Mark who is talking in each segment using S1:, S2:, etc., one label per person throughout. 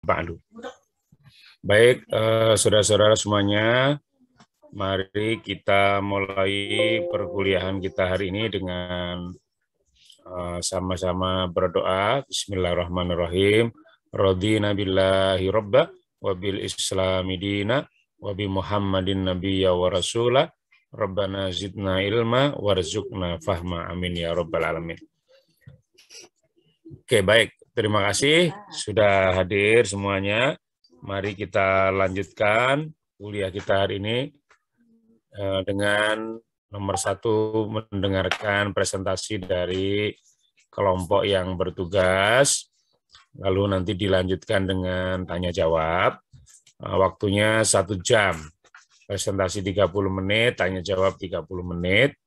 S1: ba'du. Baik, saudara-saudara semuanya, mari kita mulai perkuliahan kita hari ini dengan sama-sama berdoa. Bismillahirrahmanirrahim. Radina billahi robba, wabil islami dina, wabi Muhammadin nabiyya wa rasulah, Rabbana zidna ilma, warzuqna fahma, amin ya rabbal alamin. Oke, baik. Terima kasih sudah hadir semuanya. Mari kita lanjutkan kuliah kita hari ini dengan nomor 1 mendengarkan presentasi dari kelompok yang bertugas. Lalu nanti dilanjutkan dengan tanya jawab. Waktunya 1 jam. Presentasi 30 menit, tanya jawab 30 menit.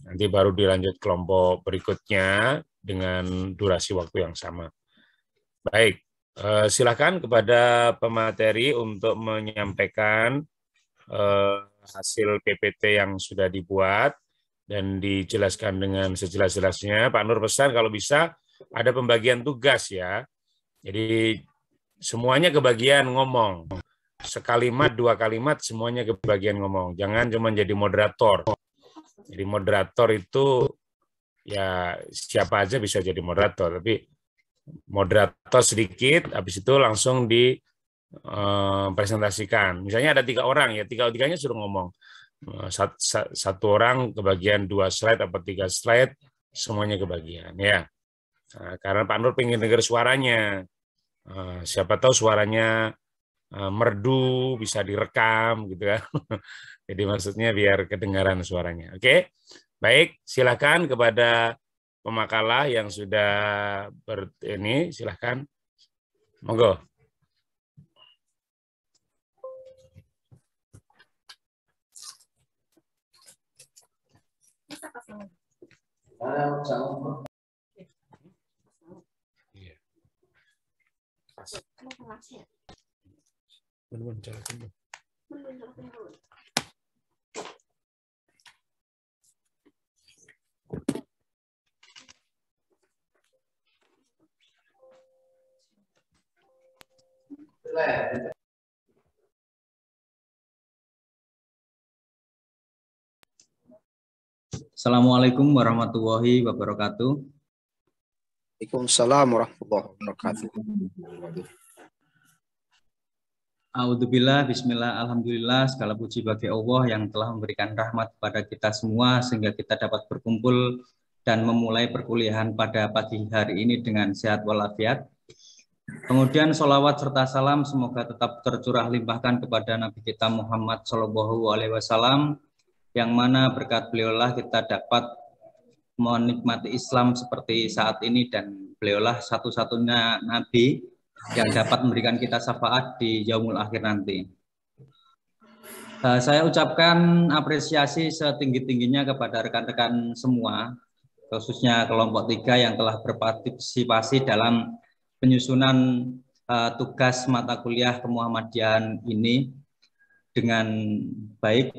S1: Nanti baru dilanjut kelompok berikutnya dengan durasi waktu yang sama. Baik, silakan kepada pemateri untuk menyampaikan hasil PPT yang sudah dibuat dan dijelaskan dengan sejelas-jelasnya. Pak Nur pesan kalau bisa ada pembagian tugas ya. Jadi semuanya kebagian ngomong. Sekalimat, 2 kalimat semuanya kebagian ngomong. Jangan cuma jadi moderator. Jadi moderator itu ya siapa aja bisa jadi moderator, tapi moderator sedikit, habis itu langsung dipresentasikan. Misalnya ada 3 orang ya, 3-3-nya suruh ngomong. Satu orang kebagian 2 slide atau 3 slide, semuanya kebagian ya. Nah, karena Pak Nur pengen dengar suaranya. Siapa tahu suaranya merdu, bisa direkam gitu kan. Jadi maksudnya biar kedengaran suaranya. Oke, baik. Silakan kepada pemakalah yang sudah ini, silakan. Monggo.
S2: Assalamualaikum warahmatullahi wabarakatuh.
S3: Waalaikumsalam warahmatullahi wabarakatuh.
S2: A'udzubillah, bismillah, alhamdulillah, segala puji bagi Allah yang telah memberikan rahmat kepada kita semua sehingga kita dapat berkumpul dan memulai perkuliahan pada pagi hari ini dengan sehat walafiat. Kemudian sholawat serta salam semoga tetap tercurah limpahkan kepada Nabi kita Muhammad SAW, yang mana berkat beliaulah kita dapat menikmati Islam seperti saat ini, dan beliaulah satu-satunya Nabi yang dapat memberikan kita syafaat di yaumul akhir nanti. Saya ucapkan apresiasi setinggi-tingginya kepada rekan-rekan semua, khususnya kelompok 3 yang telah berpartisipasi dalam penyusunan tugas mata kuliah kemuhammadiyahan ini dengan baik.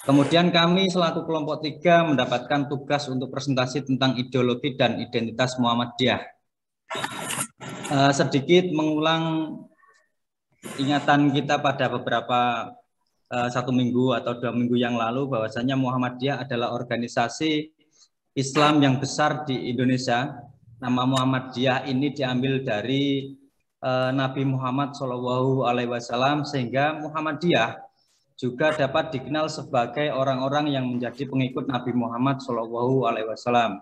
S2: Kemudian kami selaku kelompok 3 mendapatkan tugas untuk presentasi tentang ideologi dan identitas Muhammadiyah. Sedikit mengulang ingatan kita pada beberapa 1 minggu atau 2 minggu yang lalu, bahwasanya Muhammadiyah adalah organisasi Islam yang besar di Indonesia. Nama Muhammadiyah ini diambil dari Nabi Muhammad SAW, sehingga Muhammadiyah juga dapat dikenal sebagai orang-orang yang menjadi pengikut Nabi Muhammad SAW.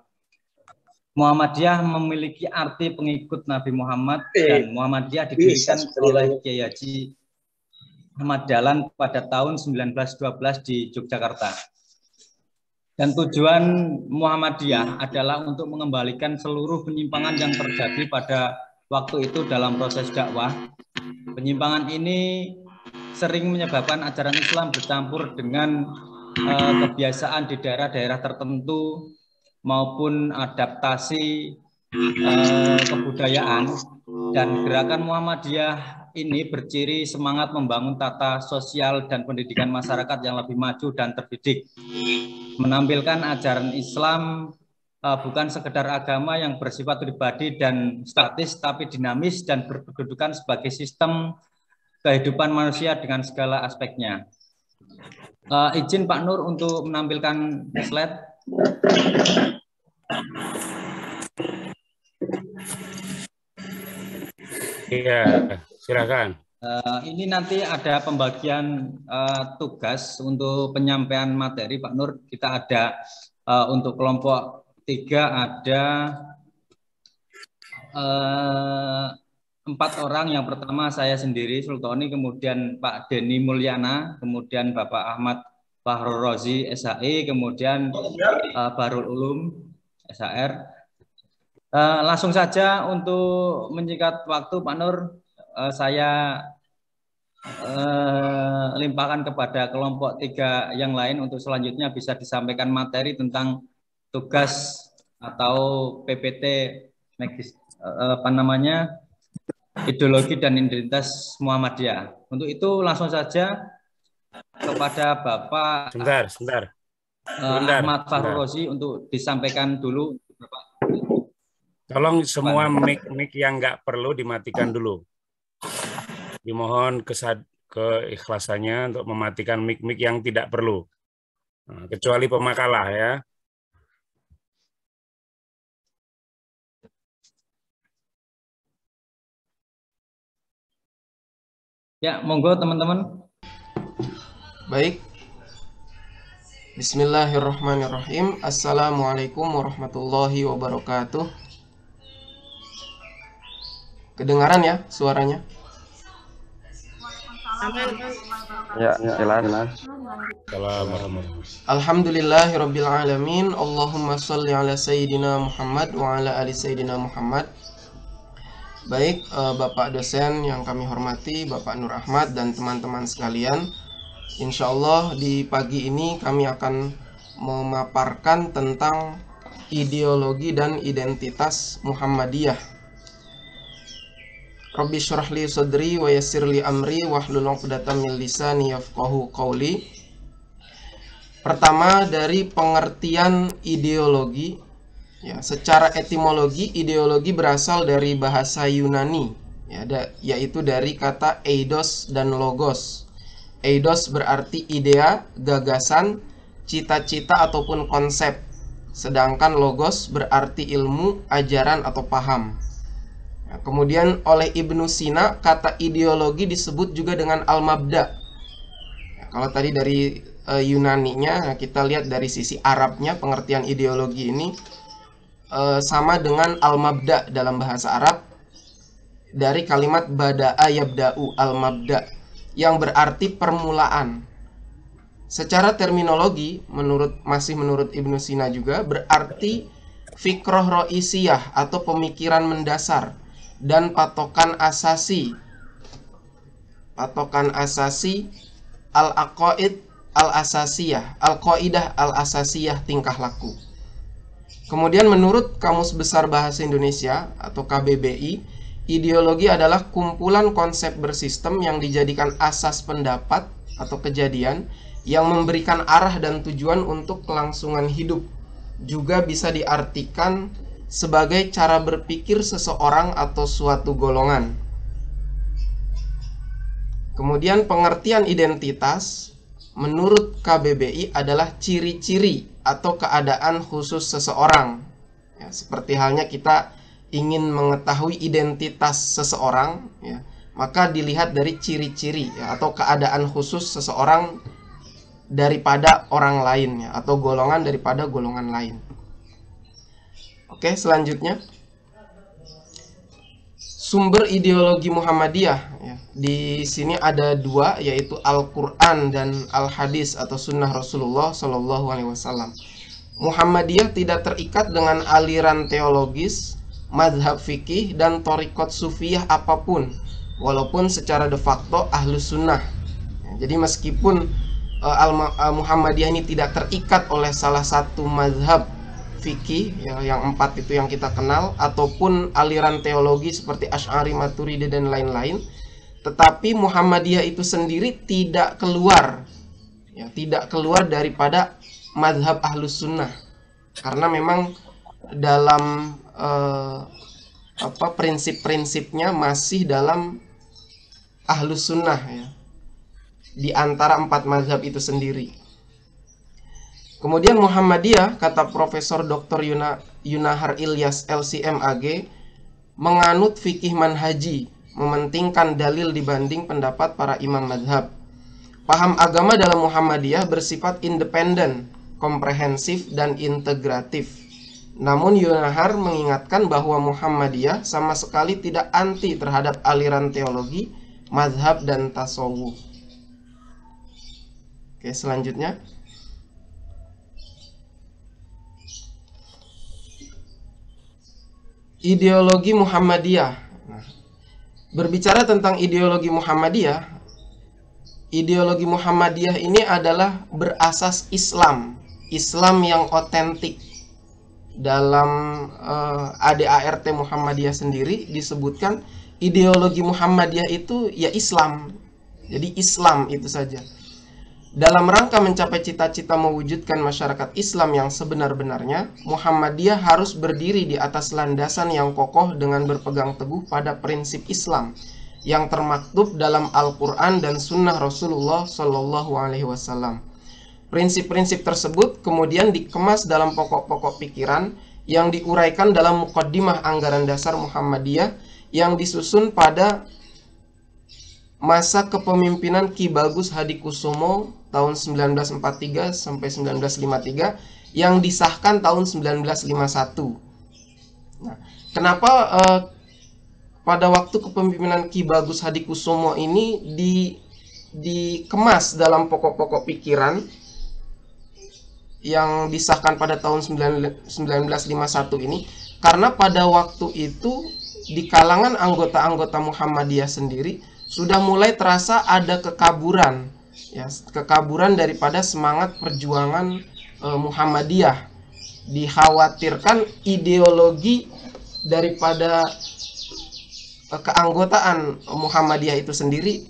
S2: Muhammadiyah memiliki arti pengikut Nabi Muhammad, dan Muhammadiyah didirikan oleh Kiai Haji Ahmad Dahlan pada tahun 1912 di Yogyakarta. Dan tujuan Muhammadiyah adalah untuk mengembalikan seluruh penyimpangan yang terjadi pada waktu itu dalam proses dakwah. Penyimpangan ini sering menyebabkan ajaran Islam bercampur dengan kebiasaan di daerah-daerah tertentu maupun adaptasi kebudayaan, dan gerakan Muhammadiyah ini berciri semangat membangun tata sosial dan pendidikan masyarakat yang lebih maju dan terdidik, menampilkan ajaran Islam bukan sekedar agama yang bersifat pribadi dan statis, tapi dinamis dan berkedudukan sebagai sistem kehidupan manusia dengan segala aspeknya. Izin Pak Nur untuk menampilkan slide.
S3: Iya, silakan.
S2: Ini nanti ada pembagian tugas untuk penyampaian materi Pak Nur. Kita ada untuk kelompok 3 ada 4 orang. Yang pertama saya sendiri Sultoni, kemudian Pak Denny Mulyana, kemudian Bapak Ahmad Fahrul Rozi SHE, kemudian Barul Ulum SHR. Langsung saja untuk menyingkat waktu Pak Nur, saya limpahkan kepada kelompok 3 yang lain untuk selanjutnya bisa disampaikan materi tentang tugas atau PPT ideologi dan identitas Muhammadiyah. Untuk itu langsung saja kepada Bapak
S3: Sebentar.
S2: Ahmad Fahrul Rozi untuk disampaikan dulu.
S3: Tolong semua mic yang nggak perlu dimatikan dulu. Dimohon keikhlasannya untuk mematikan mic yang tidak perlu. Nah, kecuali pemakalah ya.
S2: Ya, monggo teman-teman.
S4: Baik. Bismillahirrahmanirrahim. Assalamualaikum warahmatullahi wabarakatuh. Kedengaran ya suaranya?
S5: Ya, jelas.
S4: Alhamdulillahirabbil alamin. Allahumma shalli ala sayyidina Muhammad wa ala ali sayyidina Muhammad. Baik, Bapak dosen yang kami hormati, Bapak Nur Ahmad dan teman-teman sekalian. Insya Allah di pagi ini kami akan memaparkan tentang ideologi dan identitas Muhammadiyah. Rabbi syrah li sadri wa yassir li amri wahlul 'uqdatam min lisani yafqahu qawli. Pertama, dari pengertian ideologi. Ya, secara etimologi, ideologi berasal dari bahasa Yunani, ya, yaitu dari kata eidos dan logos. Eidos berarti idea, gagasan, cita-cita ataupun konsep. Sedangkan logos berarti ilmu, ajaran atau paham. Nah, kemudian oleh Ibnu Sina, kata ideologi disebut juga dengan al-mabda. Ya, kalau tadi dari Yunaninya, nah kita lihat dari sisi Arabnya, pengertian ideologi ini sama dengan al-mabda dalam bahasa Arab, dari kalimat bada'a yabda'u, al-mabda, yang berarti permulaan. Secara terminologi, masih menurut Ibnu Sina juga, berarti fikroh ro'isiyah atau pemikiran mendasar dan patokan asasi al-aqaid al-asasiyah, al-qaidah al-asasiyah, tingkah laku. Kemudian menurut Kamus Besar Bahasa Indonesia atau KBBI, ideologi adalah kumpulan konsep bersistem yang dijadikan asas pendapat atau kejadian yang memberikan arah dan tujuan untuk kelangsungan hidup. Juga bisa diartikan sebagai cara berpikir seseorang atau suatu golongan. Kemudian pengertian identitas menurut KBBI adalah ciri-ciri atau keadaan khusus seseorang. Ya, seperti halnya kita ingin mengetahui identitas seseorang, ya, maka dilihat dari ciri-ciri, ya, atau keadaan khusus seseorang daripada orang lain, ya, atau golongan daripada golongan lain. Oke, selanjutnya sumber ideologi Muhammadiyah, ya. Di sini ada 2, yaitu Al-Quran dan Al-Hadis atau Sunnah Rasulullah SAW. Muhammadiyah tidak terikat dengan aliran teologis, mazhab fikih, dan thariqat sufiyah apapun, walaupun secara de facto ahlus sunnah. Ya, jadi meskipun Muhammadiyah ini tidak terikat oleh salah satu mazhab fikih, ya, yang 4 itu yang kita kenal, ataupun aliran teologi seperti Asy'ari, Maturidi dan lain-lain, tetapi Muhammadiyah itu sendiri tidak keluar, ya, tidak keluar daripada mazhab ahlus sunnah, karena memang dalam prinsip-prinsipnya masih dalam Ahlus Sunnah ya, di antara 4 mazhab itu sendiri. Kemudian Muhammadiyah, kata Profesor Dr. Yunahar Ilyas LCM AG, menganut fikih manhaji, mementingkan dalil dibanding pendapat para imam mazhab. Paham agama dalam Muhammadiyah bersifat independen, komprehensif, dan integratif. Namun Yunahar mengingatkan bahwa Muhammadiyah sama sekali tidak anti terhadap aliran teologi, mazhab, dan tasawuf. Oke, selanjutnya. Ideologi Muhammadiyah. Nah, berbicara tentang ideologi Muhammadiyah, ideologi Muhammadiyah ini adalah berasas Islam, Islam yang otentik. Dalam ADART Muhammadiyah sendiri disebutkan ideologi Muhammadiyah itu ya Islam. Jadi Islam itu saja. Dalam rangka mencapai cita-cita mewujudkan masyarakat Islam yang sebenar-benarnya, Muhammadiyah harus berdiri di atas landasan yang kokoh dengan berpegang teguh pada prinsip Islam yang termaktub dalam Al-Quran dan Sunnah Rasulullah Shallallahu Alaihi Wasallam. Prinsip-prinsip tersebut kemudian dikemas dalam pokok-pokok pikiran yang diuraikan dalam muqaddimah anggaran dasar Muhammadiyah yang disusun pada masa kepemimpinan Ki Bagus Hadikusumo tahun 1943 sampai 1953 yang disahkan tahun 1951. Nah, kenapa pada waktu kepemimpinan Ki Bagus Hadikusumo ini dikemas dalam pokok-pokok pikiran yang disahkan pada tahun 1951 ini? Karena pada waktu itu di kalangan anggota-anggota Muhammadiyah sendiri sudah mulai terasa ada kekaburan, ya, kekaburan daripada semangat perjuangan Muhammadiyah. Dikhawatirkan ideologi daripada keanggotaan Muhammadiyah itu sendiri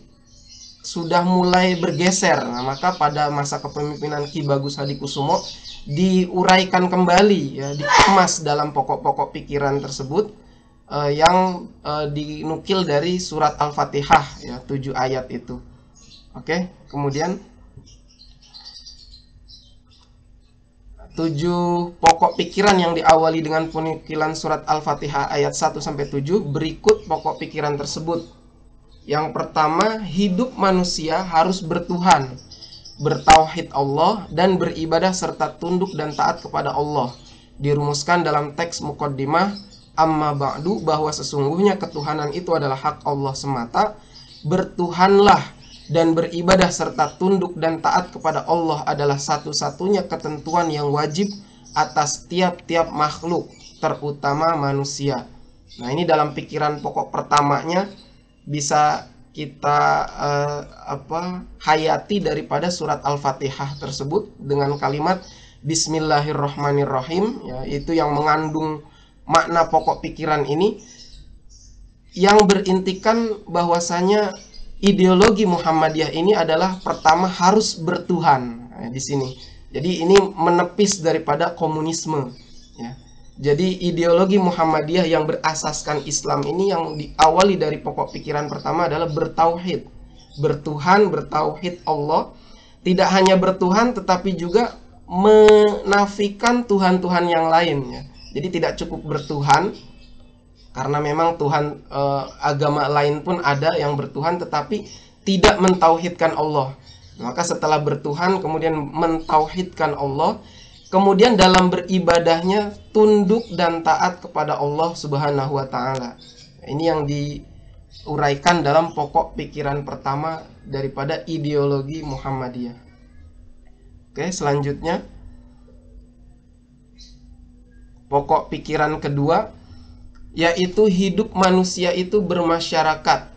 S4: sudah mulai bergeser. Nah, maka pada masa kepemimpinan Ki Bagus Hadikusumo diuraikan kembali, ya, dikemas dalam pokok-pokok pikiran tersebut. Yang dinukil dari surat Al-Fatihah, ya, 7 ayat itu. Oke, kemudian 7 pokok pikiran yang diawali dengan penukilan surat Al-Fatihah ayat 1 sampai 7. Berikut pokok pikiran tersebut. Yang pertama, hidup manusia harus bertuhan, bertauhid Allah, dan beribadah serta tunduk dan taat kepada Allah. Dirumuskan dalam teks muqaddimah amma ba'du, bahwa sesungguhnya ketuhanan itu adalah hak Allah semata. Bertuhanlah dan beribadah serta tunduk dan taat kepada Allah adalah satu-satunya ketentuan yang wajib atas tiap-tiap makhluk, terutama manusia. Nah, ini dalam pikiran pokok pertamanya bisa kita hayati daripada surat Al-Fatihah tersebut dengan kalimat Bismillahirrahmanirrahim, ya, itu yang mengandung makna pokok pikiran ini yang berintikan bahwasanya ideologi Muhammadiyah ini adalah pertama harus bertuhan. Nah, di sini. Jadi ini menepis daripada komunisme, ya. Jadi ideologi Muhammadiyah yang berasaskan Islam ini yang diawali dari pokok pikiran pertama adalah bertauhid, bertuhan, bertauhid Allah. Tidak hanya bertuhan tetapi juga menafikan tuhan-tuhan yang lain, ya. Jadi tidak cukup bertuhan, karena memang Tuhan agama lain pun ada yang bertuhan, tetapi tidak mentauhidkan Allah. Maka setelah bertuhan kemudian mentauhidkan Allah, kemudian dalam beribadahnya tunduk dan taat kepada Allah Subhanahu wa Ta'ala. Ini yang diuraikan dalam pokok pikiran pertama daripada ideologi Muhammadiyah. Oke, selanjutnya pokok pikiran kedua, yaitu hidup manusia itu bermasyarakat.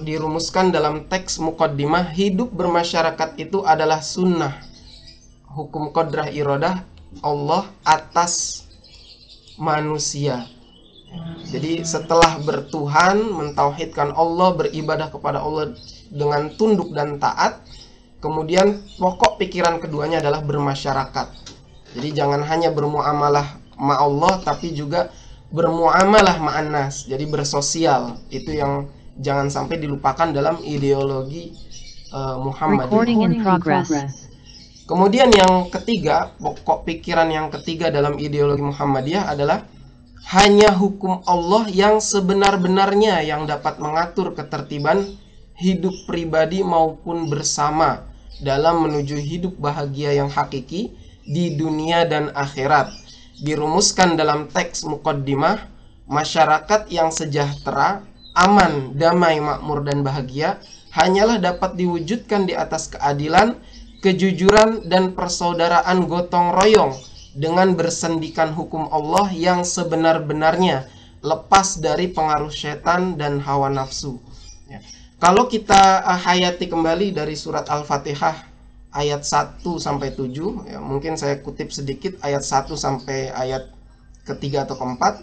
S4: Dirumuskan dalam teks muqaddimah, hidup bermasyarakat itu adalah sunnah, hukum qadrah iradah Allah atas manusia. Jadi setelah bertuhan, mentauhidkan Allah, beribadah kepada Allah dengan tunduk dan taat, kemudian pokok pikiran keduanya adalah bermasyarakat. Jadi jangan hanya bermuamalah ma'allah tapi juga bermuamalah ma'annas, jadi bersosial. Itu yang jangan sampai dilupakan dalam ideologi Muhammadiyah. Kemudian yang ketiga, pokok pikiran yang ketiga dalam ideologi Muhammadiyah adalah hanya hukum Allah yang sebenar-benarnya yang dapat mengatur ketertiban hidup pribadi maupun bersama dalam menuju hidup bahagia yang hakiki di dunia dan akhirat. Dirumuskan dalam teks muqaddimah, masyarakat yang sejahtera, aman, damai, makmur, dan bahagia hanyalah dapat diwujudkan di atas keadilan, kejujuran, dan persaudaraan gotong royong dengan bersendikan hukum Allah yang sebenar-benarnya, lepas dari pengaruh setan dan hawa nafsu. Ya. Kalau kita hayati kembali dari surat Al-Fatihah ayat 1-7, ya, mungkin saya kutip sedikit ayat 1 sampai ayat ketiga atau keempat.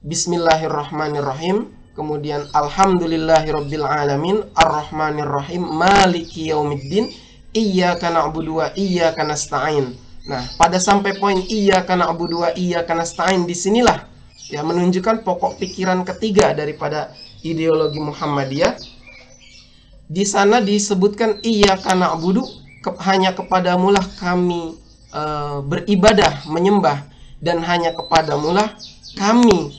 S4: Bismillahirrahmanirrahim. Kemudian Alhamdulillahirabbil alamin arrahmanirrahim maliki yaumiddin iyyaka na'budu wa iyyaka nasta'in. Nah, pada sampai poin iyyaka na'budu wa iyyaka nasta'in, disinilah ya menunjukkan pokok pikiran ketiga daripada ideologi Muhammadiyah. Di sana disebutkan iyyaka na'budu, hanya kepadamulah kami beribadah, menyembah, dan hanya kepadamulah kami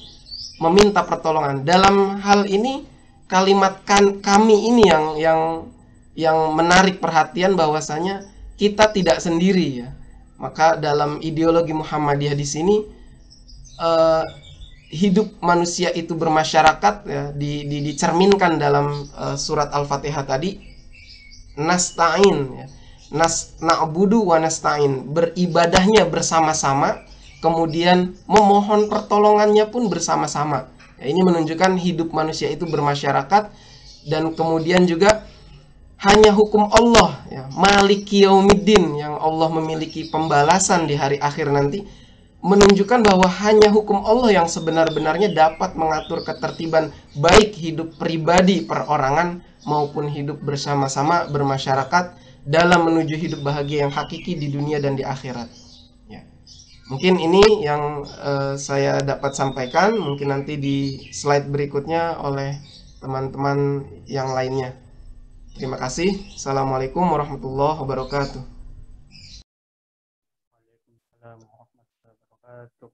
S4: meminta pertolongan. Dalam hal ini kalimat kami ini yang menarik perhatian, bahwasanya kita tidak sendiri ya. Maka dalam ideologi Muhammadiyah di sini hidup manusia itu bermasyarakat ya, dicerminkan dalam surat Al-Fatihah tadi. Nasta'in ya. Na'budu wa nasta'in, beribadahnya bersama-sama, kemudian memohon pertolongannya pun bersama-sama. Ya, ini menunjukkan hidup manusia itu bermasyarakat, dan kemudian juga hanya hukum Allah ya, Maliki Yaumiddin, yang Allah memiliki pembalasan di hari akhir nanti, menunjukkan bahwa hanya hukum Allah yang sebenar-benarnya dapat mengatur ketertiban baik hidup pribadi perorangan maupun hidup bersama-sama bermasyarakat dalam menuju hidup bahagia yang hakiki di dunia dan di akhirat. Ya. Mungkin ini yang saya dapat sampaikan. Mungkin nanti di slide berikutnya oleh teman-teman yang lainnya. Terima kasih. Assalamualaikum warahmatullahi wabarakatuh.
S5: Waalaikumsalam warahmatullahi wabarakatuh.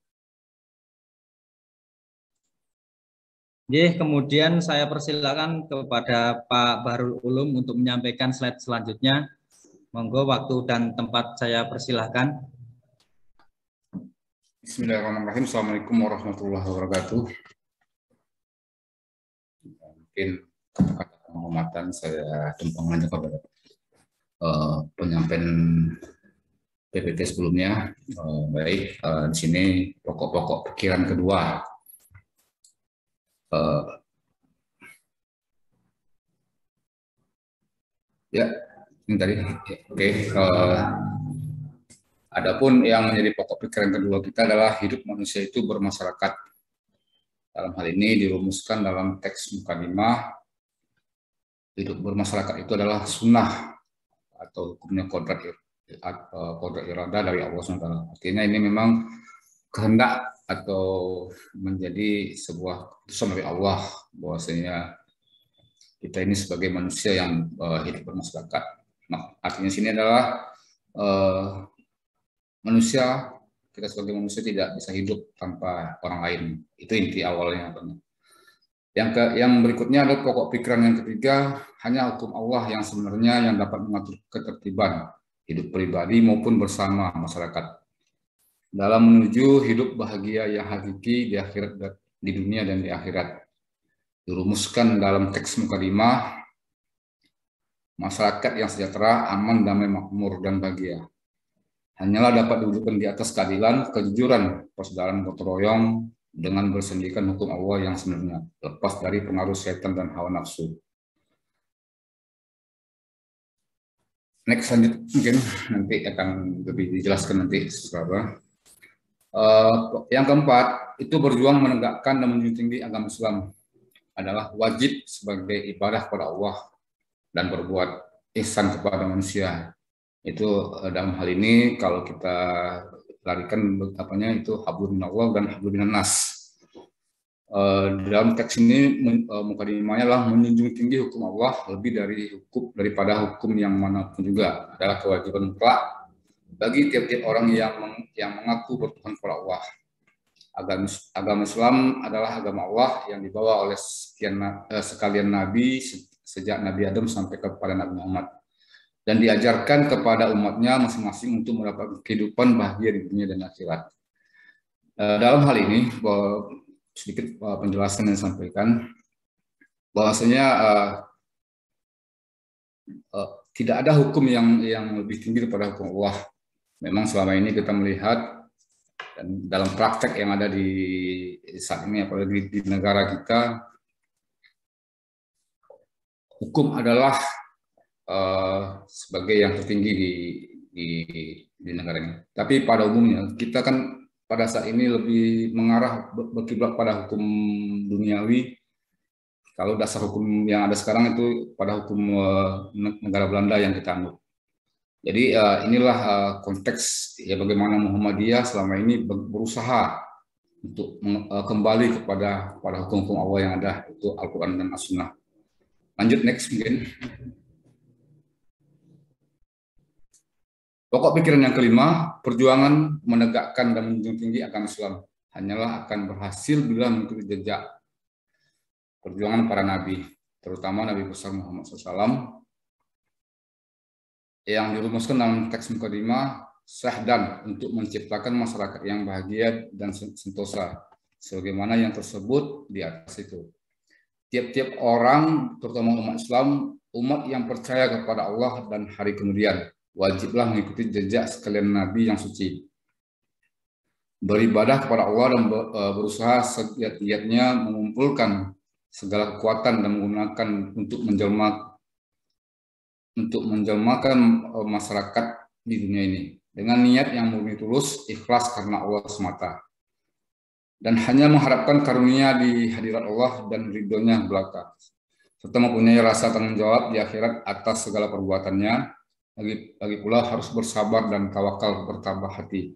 S2: Kemudian saya persilakan kepada Pak Bahrul Ulum untuk menyampaikan slide selanjutnya. Monggo, waktu dan tempat saya persilahkan.
S6: Bismillahirrahmanirrahim. Assalamualaikum warahmatullahi wabarakatuh. Mungkin kata penghormatan saya tumpang aja kepada penyampaian PPT sebelumnya. Baik, di sini pokok-pokok pikiran kedua. Ya, ini tadi. Oke. Adapun yang menjadi pokok pikiran kedua kita adalah hidup manusia itu bermasyarakat. Dalam hal ini dirumuskan dalam teks mukadimah. Hidup bermasyarakat itu adalah sunnah atau hukumnya kodrat iradah dari Allah SWT. Artinya ini memang kehendak atau menjadi sebuah keputusan dari Allah, bahwasanya kita ini sebagai manusia yang hidup bermasyarakat. Nah, artinya sini adalah kita sebagai manusia tidak bisa hidup tanpa orang lain. Itu inti awalnya. Yang berikutnya adalah pokok pikiran yang ketiga, hanya hukum Allah yang sebenarnya yang dapat mengatur ketertiban hidup pribadi maupun bersama masyarakat dalam menuju hidup bahagia yang hakiki di akhirat, di dunia dan di akhirat. Dirumuskan dalam teks mukadimah, masyarakat yang sejahtera, aman, damai, makmur, dan bahagia hanyalah dapat diwujudkan di atas keadilan, kejujuran, persaudaraan gotong royong dengan bersendikan hukum Allah yang sebenarnya, lepas dari pengaruh setan dan hawa nafsu. Next, lanjut, mungkin nanti akan lebih dijelaskan nanti setelah. Yang keempat, itu berjuang menegakkan dan menjunjung tinggi agama Islam adalah wajib sebagai ibadah kepada Allah dan berbuat ihsan kepada manusia. Itu dalam hal ini kalau kita larikan itu hablum minallah dan hablum minannas. Dalam teks ini mukadimahnya adalah menjunjung tinggi hukum Allah lebih daripada hukum yang manapun juga, adalah kewajiban mutlak bagi tiap-tiap orang yang mengaku bertuhan kepada Allah. Agama Islam adalah agama Allah yang dibawa oleh sekalian nabi sejak Nabi Adam sampai kepada Nabi Muhammad, dan diajarkan kepada umatnya masing-masing untuk mendapat kehidupan bahagia di dunia dan akhirat. Dalam hal ini, sedikit penjelasan yang disampaikan, bahwasanya tidak ada hukum yang lebih tinggi daripada hukum Allah. Memang selama ini kita melihat dan dalam praktek yang ada di saat ini, apalagi di negara kita, hukum adalah sebagai yang tertinggi di negara ini. Tapi pada umumnya kita kan pada saat ini lebih mengarah berkiblat pada hukum duniawi. Kalau dasar hukum yang ada sekarang itu pada hukum negara Belanda yang kita anut. Jadi inilah konteks ya bagaimana Muhammadiyah selama ini berusaha untuk kembali kepada hukum-hukum Allah yang ada, itu Al-Quran dan As-Sunnah. Lanjut next mungkin. Pokok pikiran yang kelima, perjuangan menegakkan dan menjunjung tinggi agama Islam hanyalah akan berhasil bila mengikuti jejak perjuangan para nabi, terutama Nabi besar Muhammad SAW, yang dirumuskan dalam teks mukadimah sahdan untuk menciptakan masyarakat yang bahagia dan sentosa, sebagaimana yang tersebut di atas itu. Tiap-tiap orang, terutama umat Islam, umat yang percaya kepada Allah dan hari kemudian, wajiblah mengikuti jejak sekalian nabi yang suci, beribadah kepada Allah dan berusaha segiat-giatnya mengumpulkan segala kekuatan dan menggunakan untuk menjelmakan masyarakat di dunia ini dengan niat yang murni tulus, ikhlas karena Allah semata, dan hanya mengharapkan karunia di hadirat Allah dan ridhonya belaka, serta mempunyai rasa tanggung jawab di akhirat atas segala perbuatannya. Lagi pula harus bersabar dan tawakal bertabah hati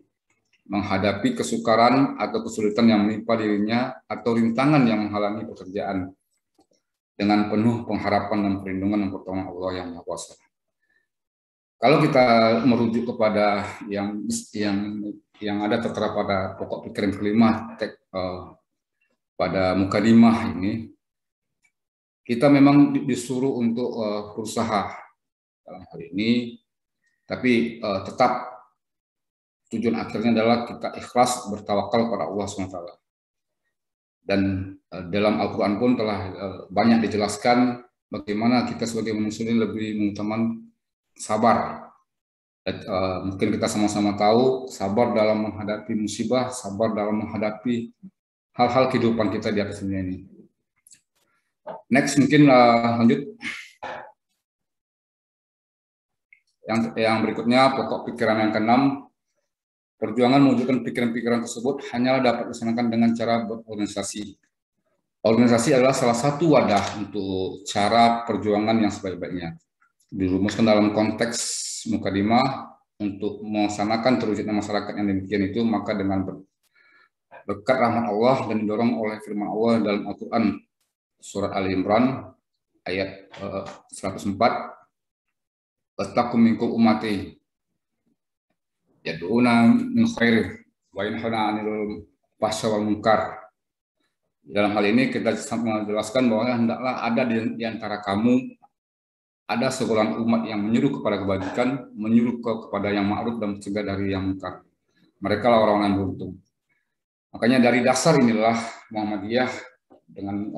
S6: menghadapi kesukaran atau kesulitan yang menimpa dirinya atau rintangan yang menghalangi pekerjaan, dengan penuh pengharapan dan perlindungan dan pertolongan Allah yang Maha Kuasa. Kalau kita merujuk kepada yang ada tertera pada pokok pikiran kelima pada mukadimah ini, kita memang disuruh untuk berusaha dalam hal ini, tapi tetap tujuan akhirnya adalah kita ikhlas bertawakal pada Allah SWT. Dan dalam Al-Quran pun telah banyak dijelaskan bagaimana kita sebagai manusia ini lebih mengutamakan sabar. Mungkin kita sama-sama tahu sabar dalam menghadapi musibah, sabar dalam menghadapi hal-hal kehidupan kita di atas dunia ini. Next mungkin lanjut. Yang berikutnya, pokok pikiran yang keenam, perjuangan mewujudkan pikiran-pikiran tersebut hanyalah dapat dilaksanakan dengan cara berorganisasi. Organisasi adalah salah satu wadah untuk cara perjuangan yang sebaik-baiknya. Dirumuskan dalam konteks mukadimah untuk melaksanakan terwujudnya masyarakat yang demikian itu, maka dengan berkat rahmat Allah dan didorong oleh firman Allah dalam Al-Quran, surat Ali Imran, ayat 104, "Wattaqu minkum ummati yad'una min khairi wa yanhauna 'anil fahsya wal munkar." Dalam hal ini kita menjelaskan bahwa hendaklah ada di antara kamu ada segolongan umat yang menyuruh kepada kebajikan, menyuruh kepada yang ma'ruf dan mencegah dari yang munkar. Mereka lah orang yang beruntung. Makanya dari dasar inilah Muhammadiyah dengan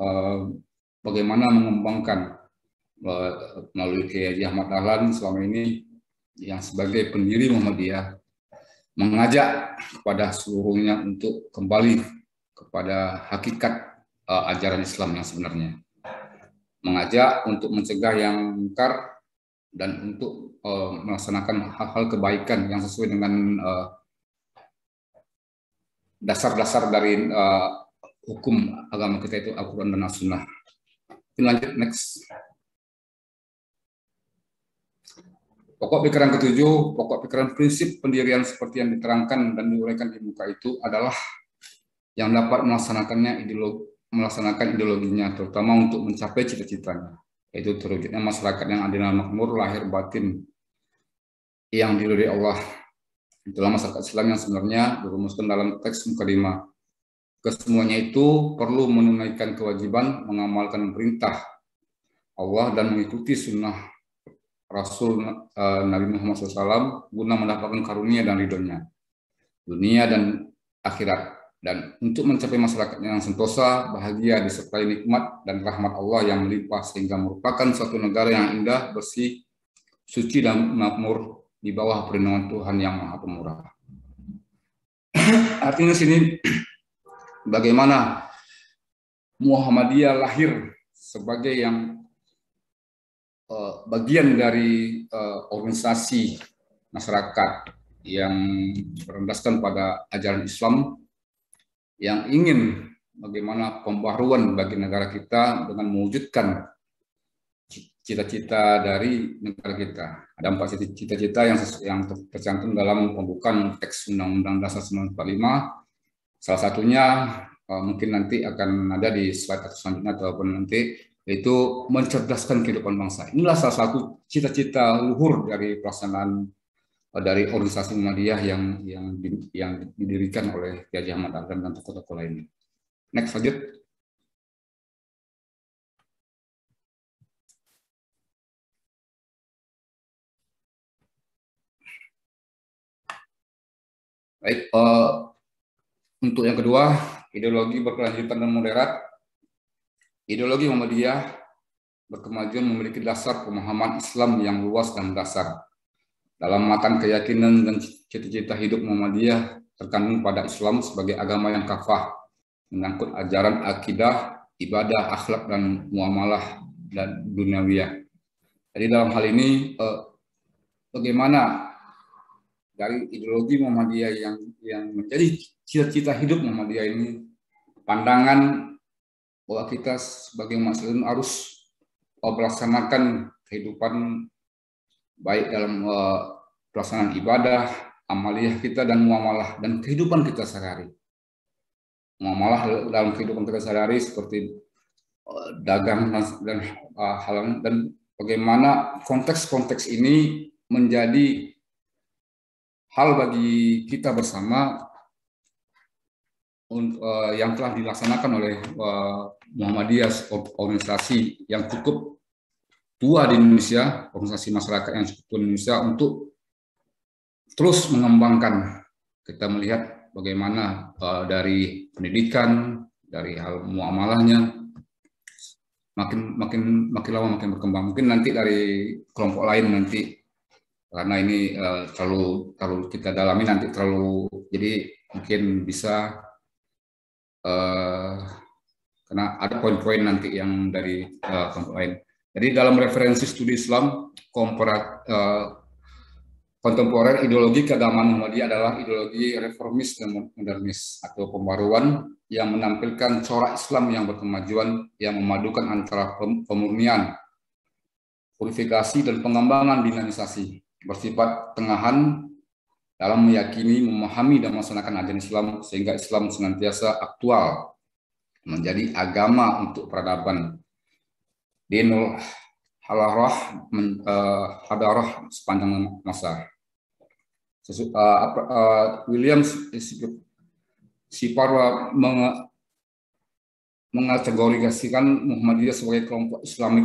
S6: bagaimana mengembangkan melalui Kiai Haji Ahmad Dahlan selama ini yang sebagai pendiri Muhammadiyah mengajak kepada seluruhnya untuk kembali kepada hakikat ajaran Islam yang sebenarnya, mengajak untuk mencegah yang mungkar dan untuk melaksanakan hal-hal kebaikan yang sesuai dengan dasar-dasar dari hukum agama kita, itu Al-Quran dan As-Sunnah. Lanjut next. Pokok pikiran ketujuh, pokok pikiran prinsip pendirian seperti yang diterangkan dan diuraikan di muka itu adalah yang dapat melaksanakan ideologinya, terutama untuk mencapai cita-citanya, yaitu terwujudnya masyarakat yang adil dan makmur, lahir batin yang diridhoi Allah. Itulah masyarakat Islam yang sebenarnya dirumuskan dalam teks mukadimah. Kesemuanya itu perlu menunaikan kewajiban, mengamalkan perintah Allah dan mengikuti sunnah Rasul Nabi Muhammad SAW guna mendapatkan karunia dan ridhonya, dunia dan akhirat, dan untuk mencapai masyarakat yang sentosa, bahagia, disertai nikmat dan rahmat Allah yang melimpah, sehingga merupakan suatu negara yang indah, bersih, suci dan makmur di bawah perlindungan Tuhan yang Maha Pemurah. Artinya sini bagaimana Muhammadiyah lahir sebagai yang bagian dari organisasi masyarakat yang berlandaskan pada ajaran Islam yang ingin bagaimana pembaharuan bagi negara kita dengan mewujudkan cita-cita dari negara kita. Ada 4 cita-cita yang tercantum dalam pembukaan teks Undang-Undang Dasar 1945. Salah satunya mungkin nanti akan ada di slide selanjutnya ataupun nanti, yaitu mencerdaskan kehidupan bangsa. Inilah salah satu cita-cita luhur dari pelaksanaan dari organisasi Muhammadiyah yang didirikan oleh Kiai Haji Ahmad Dahlan dan tokoh-tokoh lainnya. Next, lanjut. Baik, untuk yang kedua, ideologi berkelanjutan dan moderat. Ideologi Muhammadiyah berkemajuan memiliki dasar pemahaman Islam yang luas dan dasar. Dalam matang keyakinan dan cita-cita hidup Muhammadiyah terkandung pada Islam sebagai agama yang kafah, menyangkut ajaran akidah, ibadah, akhlak, dan muamalah dan duniawiyah. Jadi dalam hal ini bagaimana dari ideologi Muhammadiyah yang menjadi cita-cita hidup Muhammadiyah ini, pandangan bahwa kita sebagai umat Islam harus melaksanakan kehidupan baik dalam pelaksanaan ibadah, amaliyah kita, dan muamalah, dan kehidupan kita sehari-hari. Muamalah dalam kehidupan kita sehari-hari seperti dagang dan hal, dan bagaimana konteks-konteks ini menjadi hal bagi kita bersama yang telah dilaksanakan oleh Muhammadiyah, organisasi yang cukup tua di Indonesia, organisasi masyarakat yang cukup tua di Indonesia, untuk terus mengembangkan. Kita melihat bagaimana dari pendidikan, dari hal muamalahnya makin lama makin berkembang. Mungkin nanti dari kelompok lain nanti, karena ini terlalu kita dalami nanti jadi mungkin bisa karena ada poin-poin nanti yang dari kelompok lain. Jadi dalam referensi studi Islam kontemporer, ideologi keagamaan Muhammadiyah adalah ideologi reformis dan modernis atau pembaruan yang menampilkan corak Islam yang berkemajuan, yang memadukan antara pemurnian, purifikasi, dan pengembangan dinamisasi, bersifat tengahan dalam meyakini, memahami, dan melaksanakan ajaran Islam, sehingga Islam senantiasa aktual menjadi agama untuk peradaban. Dinul hadarah sepanjang masa. William Siparwa mengategorikan Muhammadiyah sebagai kelompok Islamik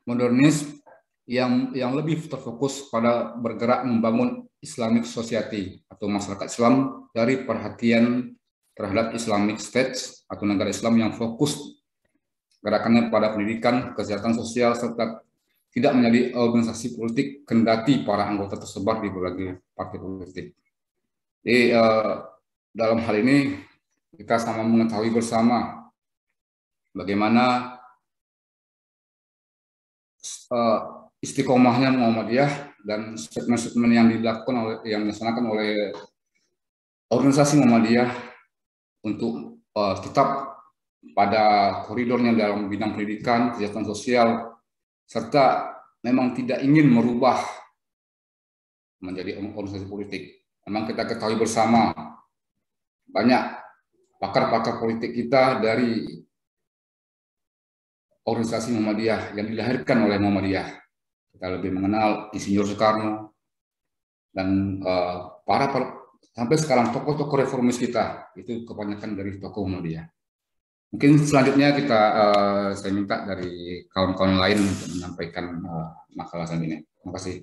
S6: modernis yang lebih terfokus pada bergerak membangun Islamic Society atau masyarakat Islam dari perhatian terhadap Islamic States atau negara Islam yang fokus gerakannya pada pendidikan, kesehatan sosial, serta tidak menjadi organisasi politik kendati para anggota tersebar di berbagai partai politik. Jadi dalam hal ini kita sama mengetahui bersama bagaimana istiqomahnya Muhammadiyah dan statement-statement yang dilaksanakan oleh organisasi Muhammadiyah untuk tetap pada koridornya dalam bidang pendidikan, kesejahteraan sosial, serta memang tidak ingin merubah menjadi organisasi politik. Memang kita ketahui bersama, banyak pakar-pakar politik kita dari organisasi Muhammadiyah yang dilahirkan oleh Muhammadiyah. Kita lebih mengenal Insinyur Soekarno dan sampai sekarang tokoh-tokoh reformis kita itu kebanyakan dari tokoh Muhammadiyah. Mungkin selanjutnya saya minta dari kawan-kawan lain untuk menyampaikan makalah selanjutnya. Terima kasih.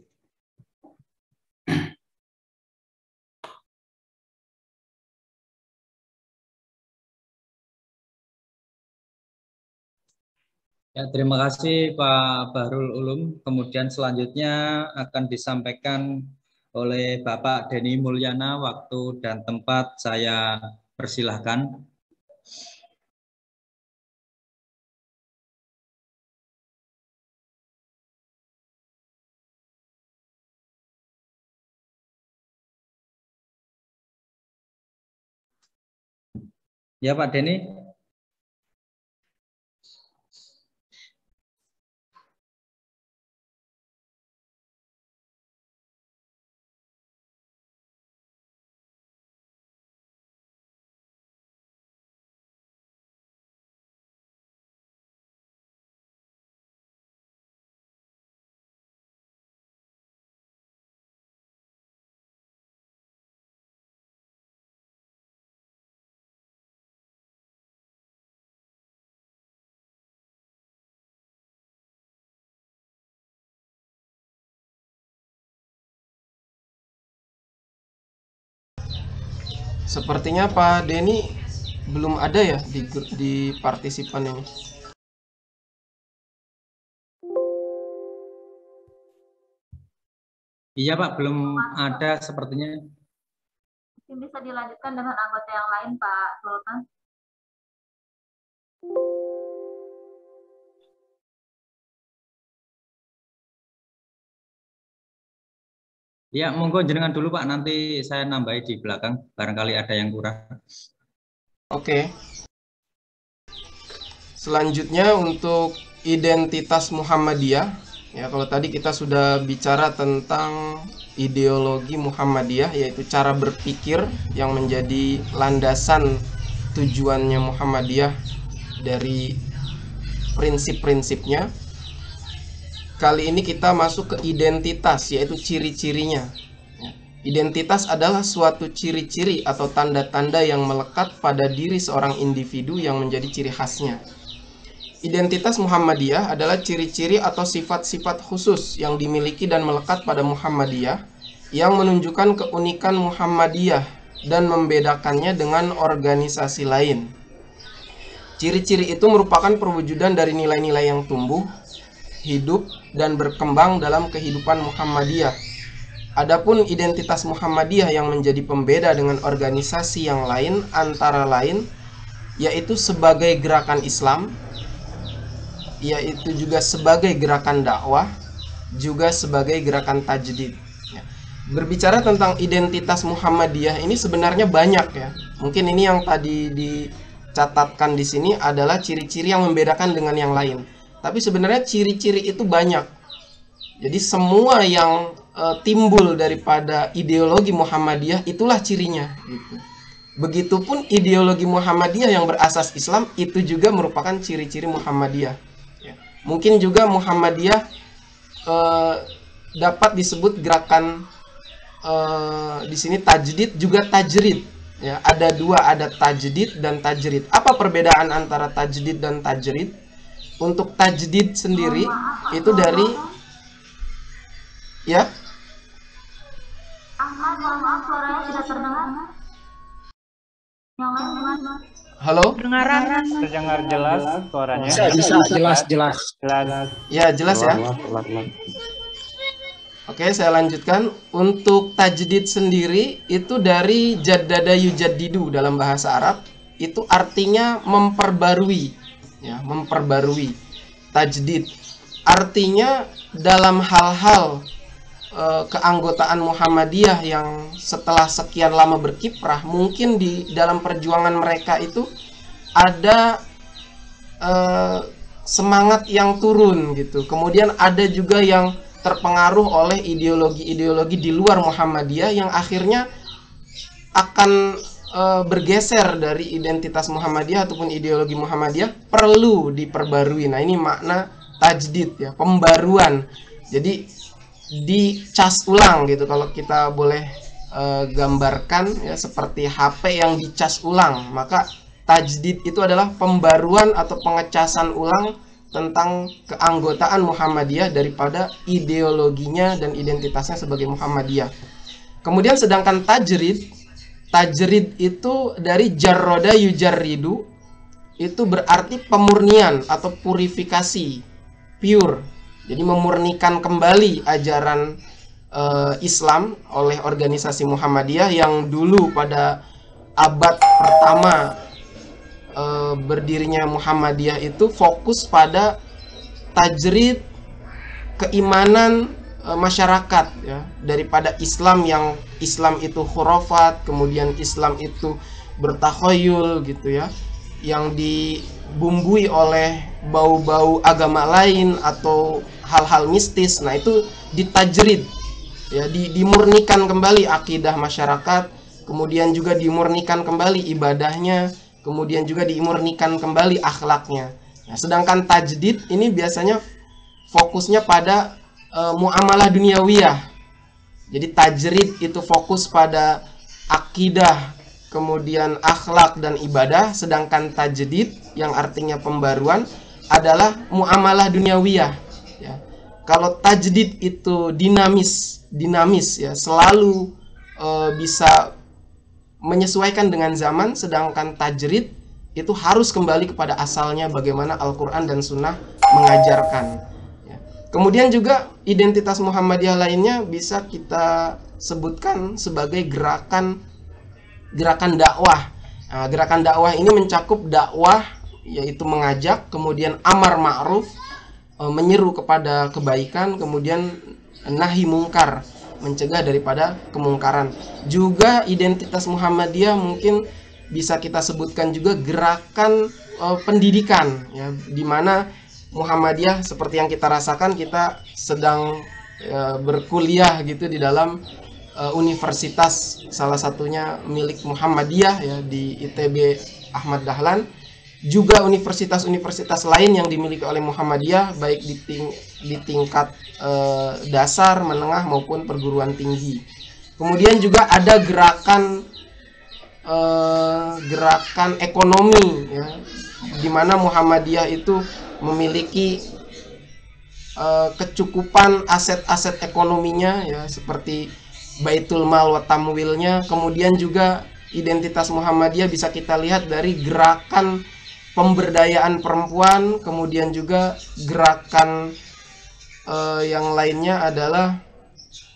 S2: Ya, terima kasih Pak Bahrul Ulum. Kemudian selanjutnya akan disampaikan oleh Bapak Denny Mulyana. Waktu dan tempat saya persilahkan. Ya Pak Denny.
S4: Sepertinya Pak Denny belum ada ya di partisipan ini.
S2: Iya Pak, belum ada sepertinya.
S7: Mungkin bisa dilanjutkan dengan anggota yang lain Pak Sultan.
S2: Ya, monggo jenengan dulu Pak, nanti saya nambahi di belakang, barangkali ada yang kurang.
S4: Oke. Selanjutnya untuk identitas Muhammadiyah. Ya, kalau tadi kita sudah bicara tentang ideologi Muhammadiyah, yaitu cara berpikir yang menjadi landasan tujuannya Muhammadiyah dari prinsip-prinsipnya. Kali ini kita masuk ke identitas, yaitu ciri-cirinya. Identitas adalah suatu ciri-ciri atau tanda-tanda yang melekat pada diri seorang individu yang menjadi ciri khasnya. Identitas Muhammadiyah adalah ciri-ciri atau sifat-sifat khusus yang dimiliki dan melekat pada Muhammadiyah yang menunjukkan keunikan Muhammadiyah dan membedakannya dengan organisasi lain. Ciri-ciri itu merupakan perwujudan dari nilai-nilai yang tumbuh, hidup, dan berkembang dalam kehidupan Muhammadiyah. Adapun identitas Muhammadiyah yang menjadi pembeda dengan organisasi yang lain antara lain yaitu sebagai gerakan Islam, yaitu juga sebagai gerakan dakwah, juga sebagai gerakan tajdid. Berbicara tentang identitas Muhammadiyah ini sebenarnya banyak ya. Mungkin ini yang tadi dicatatkan di sini adalah ciri-ciri yang membedakan dengan yang lain. Tapi sebenarnya ciri-ciri itu banyak. Jadi semua yang timbul daripada ideologi Muhammadiyah itulah cirinya. Gitu. Begitupun ideologi Muhammadiyah yang berasas Islam itu juga merupakan ciri-ciri Muhammadiyah. Ya. Mungkin juga Muhammadiyah dapat disebut gerakan di sini tajdid juga tajrid. Ya, ada dua, ada tajdid dan tajrid. Apa perbedaan antara tajdid dan tajrid? Untuk tajdid sendiri itu dari ya.
S7: Ahmad, mohon maaf suaranya tidak terdengar. Yang lain.
S4: Halo?
S5: Terdengar jelas suaranya.
S3: Bisa, jelas.
S4: Ya, jelas ya. Oke, saya lanjutkan. Untuk tajdid sendiri itu dari jaddada yujaddidu dalam bahasa Arab, itu artinya memperbarui. Ya, memperbarui. Tajdid artinya dalam hal-hal keanggotaan Muhammadiyah yang setelah sekian lama berkiprah, mungkin di dalam perjuangan mereka itu ada semangat yang turun gitu. Kemudian ada juga yang terpengaruh oleh ideologi-ideologi di luar Muhammadiyah yang akhirnya akan bergeser dari identitas Muhammadiyah ataupun ideologi Muhammadiyah, perlu diperbarui. Nah, ini makna tajdid ya, pembaruan. Jadi dicas ulang gitu, kalau kita boleh gambarkan ya, seperti HP yang dicas ulang. Maka tajdid itu adalah pembaruan atau pengecasan ulang tentang keanggotaan Muhammadiyah daripada ideologinya dan identitasnya sebagai Muhammadiyah. Kemudian sedangkan tajrid itu dari jarroda yujarridu, itu berarti pemurnian atau purifikasi, pure. Jadi memurnikan kembali ajaran Islam oleh organisasi Muhammadiyah yang dulu pada abad pertama berdirinya Muhammadiyah itu fokus pada tajrid keimanan masyarakat ya, daripada Islam yang Islam itu khurafat, kemudian Islam itu bertakhayul gitu ya, yang dibumbui oleh bau-bau agama lain atau hal-hal mistis. Nah, itu ditajrid ya, dimurnikan kembali akidah masyarakat, kemudian juga dimurnikan kembali ibadahnya, kemudian juga dimurnikan kembali akhlaknya. Nah, sedangkan tajdid ini biasanya fokusnya pada muamalah duniawiyah. Jadi tajrid itu fokus pada akidah, kemudian akhlak dan ibadah, sedangkan tajdid yang artinya pembaruan adalah muamalah duniawiyah. Ya. Kalau tajdid itu dinamis ya, selalu bisa menyesuaikan dengan zaman, sedangkan tajrid itu harus kembali kepada asalnya, bagaimana Al-Quran dan Sunnah mengajarkan. Kemudian juga identitas Muhammadiyah lainnya bisa kita sebutkan sebagai gerakan dakwah. Nah, gerakan dakwah ini mencakup dakwah, yaitu mengajak, kemudian amar ma'ruf, menyeru kepada kebaikan, kemudian nahi mungkar, mencegah daripada kemungkaran. Juga identitas Muhammadiyah mungkin bisa kita sebutkan juga gerakan pendidikan ya, di mana Muhammadiyah seperti yang kita rasakan, kita sedang berkuliah gitu di dalam universitas, salah satunya milik Muhammadiyah ya, di ITB Ahmad Dahlan. Juga universitas-universitas lain yang dimiliki oleh Muhammadiyah, baik di tingkat dasar, menengah maupun perguruan tinggi. Kemudian juga ada gerakan ekonomi ya, di mana Muhammadiyah itu memiliki kecukupan aset-aset ekonominya ya, seperti Baitul Mal wa Tamwilnya. Kemudian juga identitas Muhammadiyah bisa kita lihat dari gerakan pemberdayaan perempuan, kemudian juga gerakan yang lainnya adalah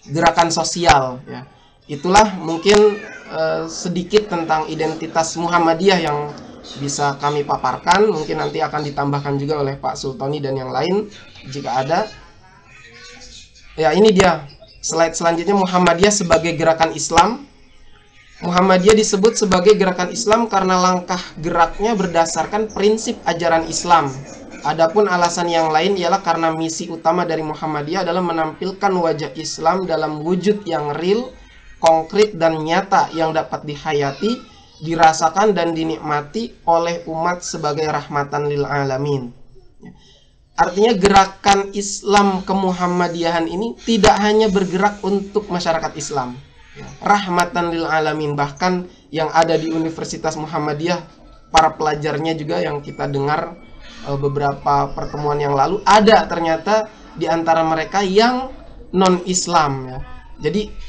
S4: gerakan sosial ya. Itulah mungkin sedikit tentang identitas Muhammadiyah yang bisa kami paparkan. Mungkin nanti akan ditambahkan juga oleh Pak Sultoni dan yang lain jika ada. Ya, ini dia slide selanjutnya, Muhammadiyah sebagai gerakan Islam. Muhammadiyah disebut sebagai gerakan Islam karena langkah geraknya berdasarkan prinsip ajaran Islam. Adapun alasan yang lain ialah karena misi utama dari Muhammadiyah adalah menampilkan wajah Islam dalam wujud yang real, konkret dan nyata yang dapat dihayati, dirasakan dan dinikmati oleh umat sebagai rahmatan lil alamin. Artinya gerakan Islam kemuhammadiyahan ini tidak hanya bergerak untuk masyarakat Islam, rahmatan lil alamin. Bahkan yang ada di Universitas Muhammadiyah, para pelajarnya juga yang kita dengar beberapa pertemuan yang lalu, ada ternyata di antara mereka yang non-Islam ya. Jadi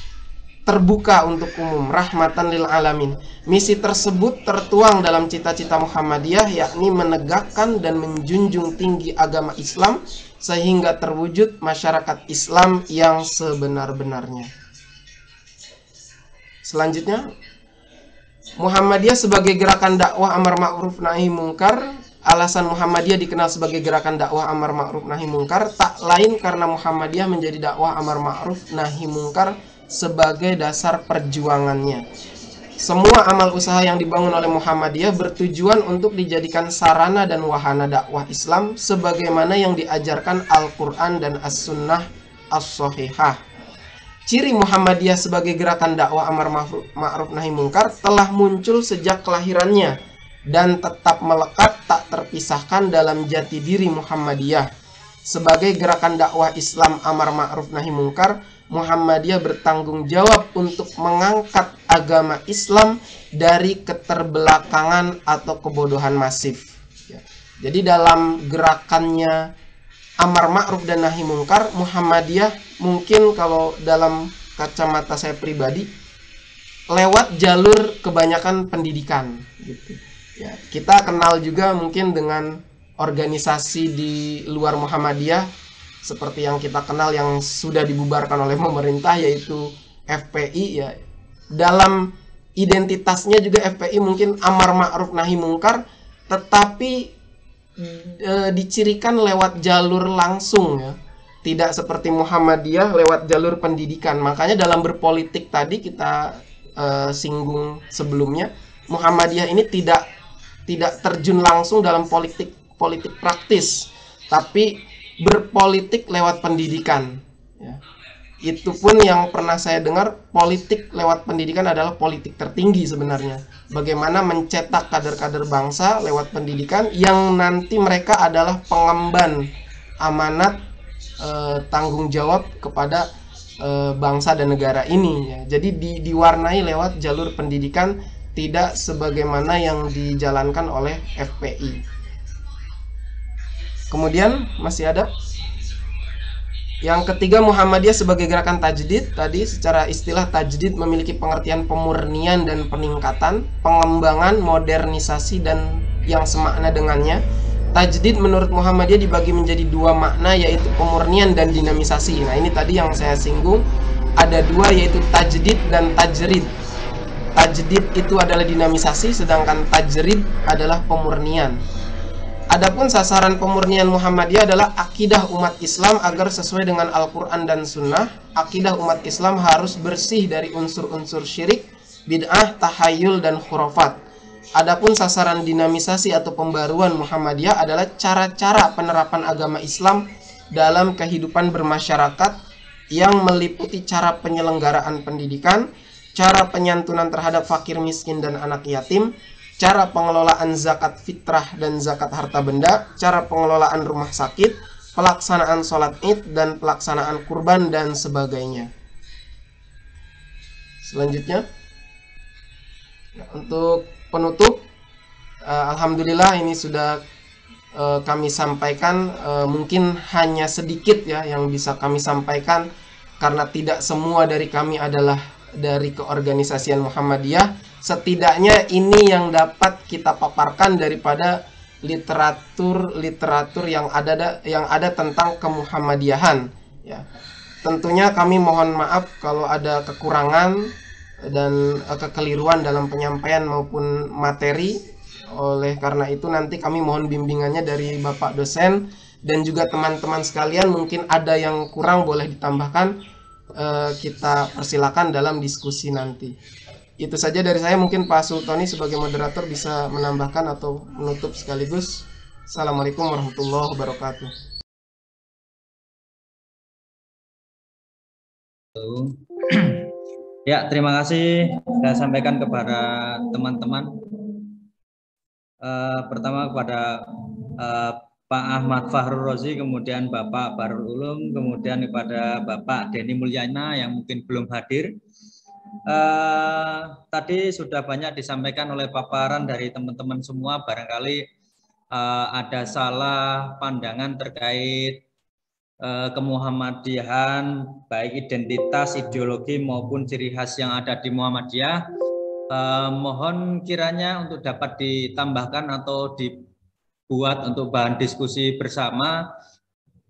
S4: terbuka untuk umum, rahmatan lil alamin. Misi tersebut tertuang dalam cita-cita Muhammadiyah, yakni menegakkan dan menjunjung tinggi agama Islam sehingga terwujud masyarakat Islam yang sebenar-benarnya. Selanjutnya, Muhammadiyah sebagai gerakan dakwah amar ma'ruf nahi mungkar. Alasan Muhammadiyah dikenal sebagai gerakan dakwah amar ma'ruf nahi mungkar tak lain karena Muhammadiyah menjadi dakwah amar ma'ruf nahi mungkar sebagai dasar perjuangannya. semua amal usaha yang dibangun oleh Muhammadiyah bertujuan untuk dijadikan sarana dan wahana dakwah Islam sebagaimana yang diajarkan Al-Quran dan As-Sunnah As-Sahihah. Ciri Muhammadiyah sebagai gerakan dakwah amar ma'ruf nahi mungkar telah muncul sejak kelahirannya dan tetap melekat tak terpisahkan dalam jati diri Muhammadiyah. Sebagai gerakan dakwah Islam amar ma'ruf nahi mungkar, Muhammadiyah bertanggung jawab untuk mengangkat agama Islam dari keterbelakangan atau kebodohan masif. Jadi dalam gerakannya amar ma'ruf dan nahi mungkar, Muhammadiyah mungkin kalau dalam kacamata saya pribadi lewat jalur kebanyakan pendidikan gitu. Ya, kita kenal juga mungkin dengan organisasi di luar Muhammadiyah seperti yang kita kenal yang sudah dibubarkan oleh pemerintah, yaitu FPI ya. Dalam identitasnya juga FPI mungkin amar ma'ruf nahi mungkar, tetapi dicirikan lewat jalur langsung ya. Tidak seperti Muhammadiyah lewat jalur pendidikan. Makanya dalam berpolitik tadi kita singgung sebelumnya, Muhammadiyah ini tidak terjun langsung dalam politik praktis, tapi berpolitik lewat pendidikan ya. Itu pun yang pernah saya dengar, politik lewat pendidikan adalah politik tertinggi sebenarnya. Bagaimana mencetak kader-kader bangsa lewat pendidikan yang nanti mereka adalah pengemban amanat tanggung jawab kepada bangsa dan negara ini ya. Jadi diwarnai lewat jalur pendidikan, tidak sebagaimana yang dijalankan oleh FPI. Kemudian masih ada yang ketiga, Muhammadiyah sebagai gerakan tajdid. Tadi secara istilah tajdid memiliki pengertian pemurnian dan peningkatan, pengembangan, modernisasi dan yang semakna dengannya. Tajdid menurut Muhammadiyah dibagi menjadi dua makna, yaitu pemurnian dan dinamisasi. Nah ini tadi yang saya singgung, ada dua, yaitu tajdid dan tajrid. Tajdid itu adalah dinamisasi, sedangkan tajrid adalah pemurnian. Adapun sasaran pemurnian Muhammadiyah adalah akidah umat Islam agar sesuai dengan Al-Quran dan Sunnah. Akidah umat Islam harus bersih dari unsur-unsur syirik, bid'ah, tahayul, dan khurafat. Adapun sasaran dinamisasi atau pembaruan Muhammadiyah adalah cara-cara penerapan agama Islam dalam kehidupan bermasyarakat yang meliputi cara penyelenggaraan pendidikan, cara penyantunan terhadap fakir miskin dan anak yatim, cara pengelolaan zakat fitrah dan zakat harta benda, cara pengelolaan rumah sakit, pelaksanaan sholat id, dan pelaksanaan kurban, dan sebagainya. Selanjutnya, untuk penutup, alhamdulillah ini sudah kami sampaikan. Mungkin hanya sedikit ya yang bisa kami sampaikan, karena tidak semua dari kami adalah dari keorganisasian Muhammadiyah. Setidaknya ini yang dapat kita paparkan daripada literatur yang ada tentang kemuhammadiyahan ya. Tentunya kami mohon maaf kalau ada kekurangan dan kekeliruan dalam penyampaian maupun materi. Oleh karena itu nanti kami mohon bimbingannya dari Bapak dosen dan juga teman-teman sekalian. Mungkin ada yang kurang boleh ditambahkan, kita persilakan dalam diskusi nanti. Itu saja dari saya. Mungkin Pak Sultoni sebagai moderator bisa menambahkan atau menutup sekaligus. Assalamualaikum warahmatullahi wabarakatuh.
S2: Ya, terima kasih saya sampaikan kepada teman-teman. Pertama kepada Pak Ahmad Fahrul Rozi, kemudian Bapak Barul Ulum, kemudian kepada Bapak Denny Mulyana yang mungkin belum hadir. Tadi sudah banyak disampaikan oleh paparan dari teman-teman semua. Barangkali ada salah pandangan terkait kemuhammadiyahan, baik identitas, ideologi maupun ciri khas yang ada di Muhammadiyah. Mohon kiranya untuk dapat ditambahkan atau dibuat untuk bahan diskusi bersama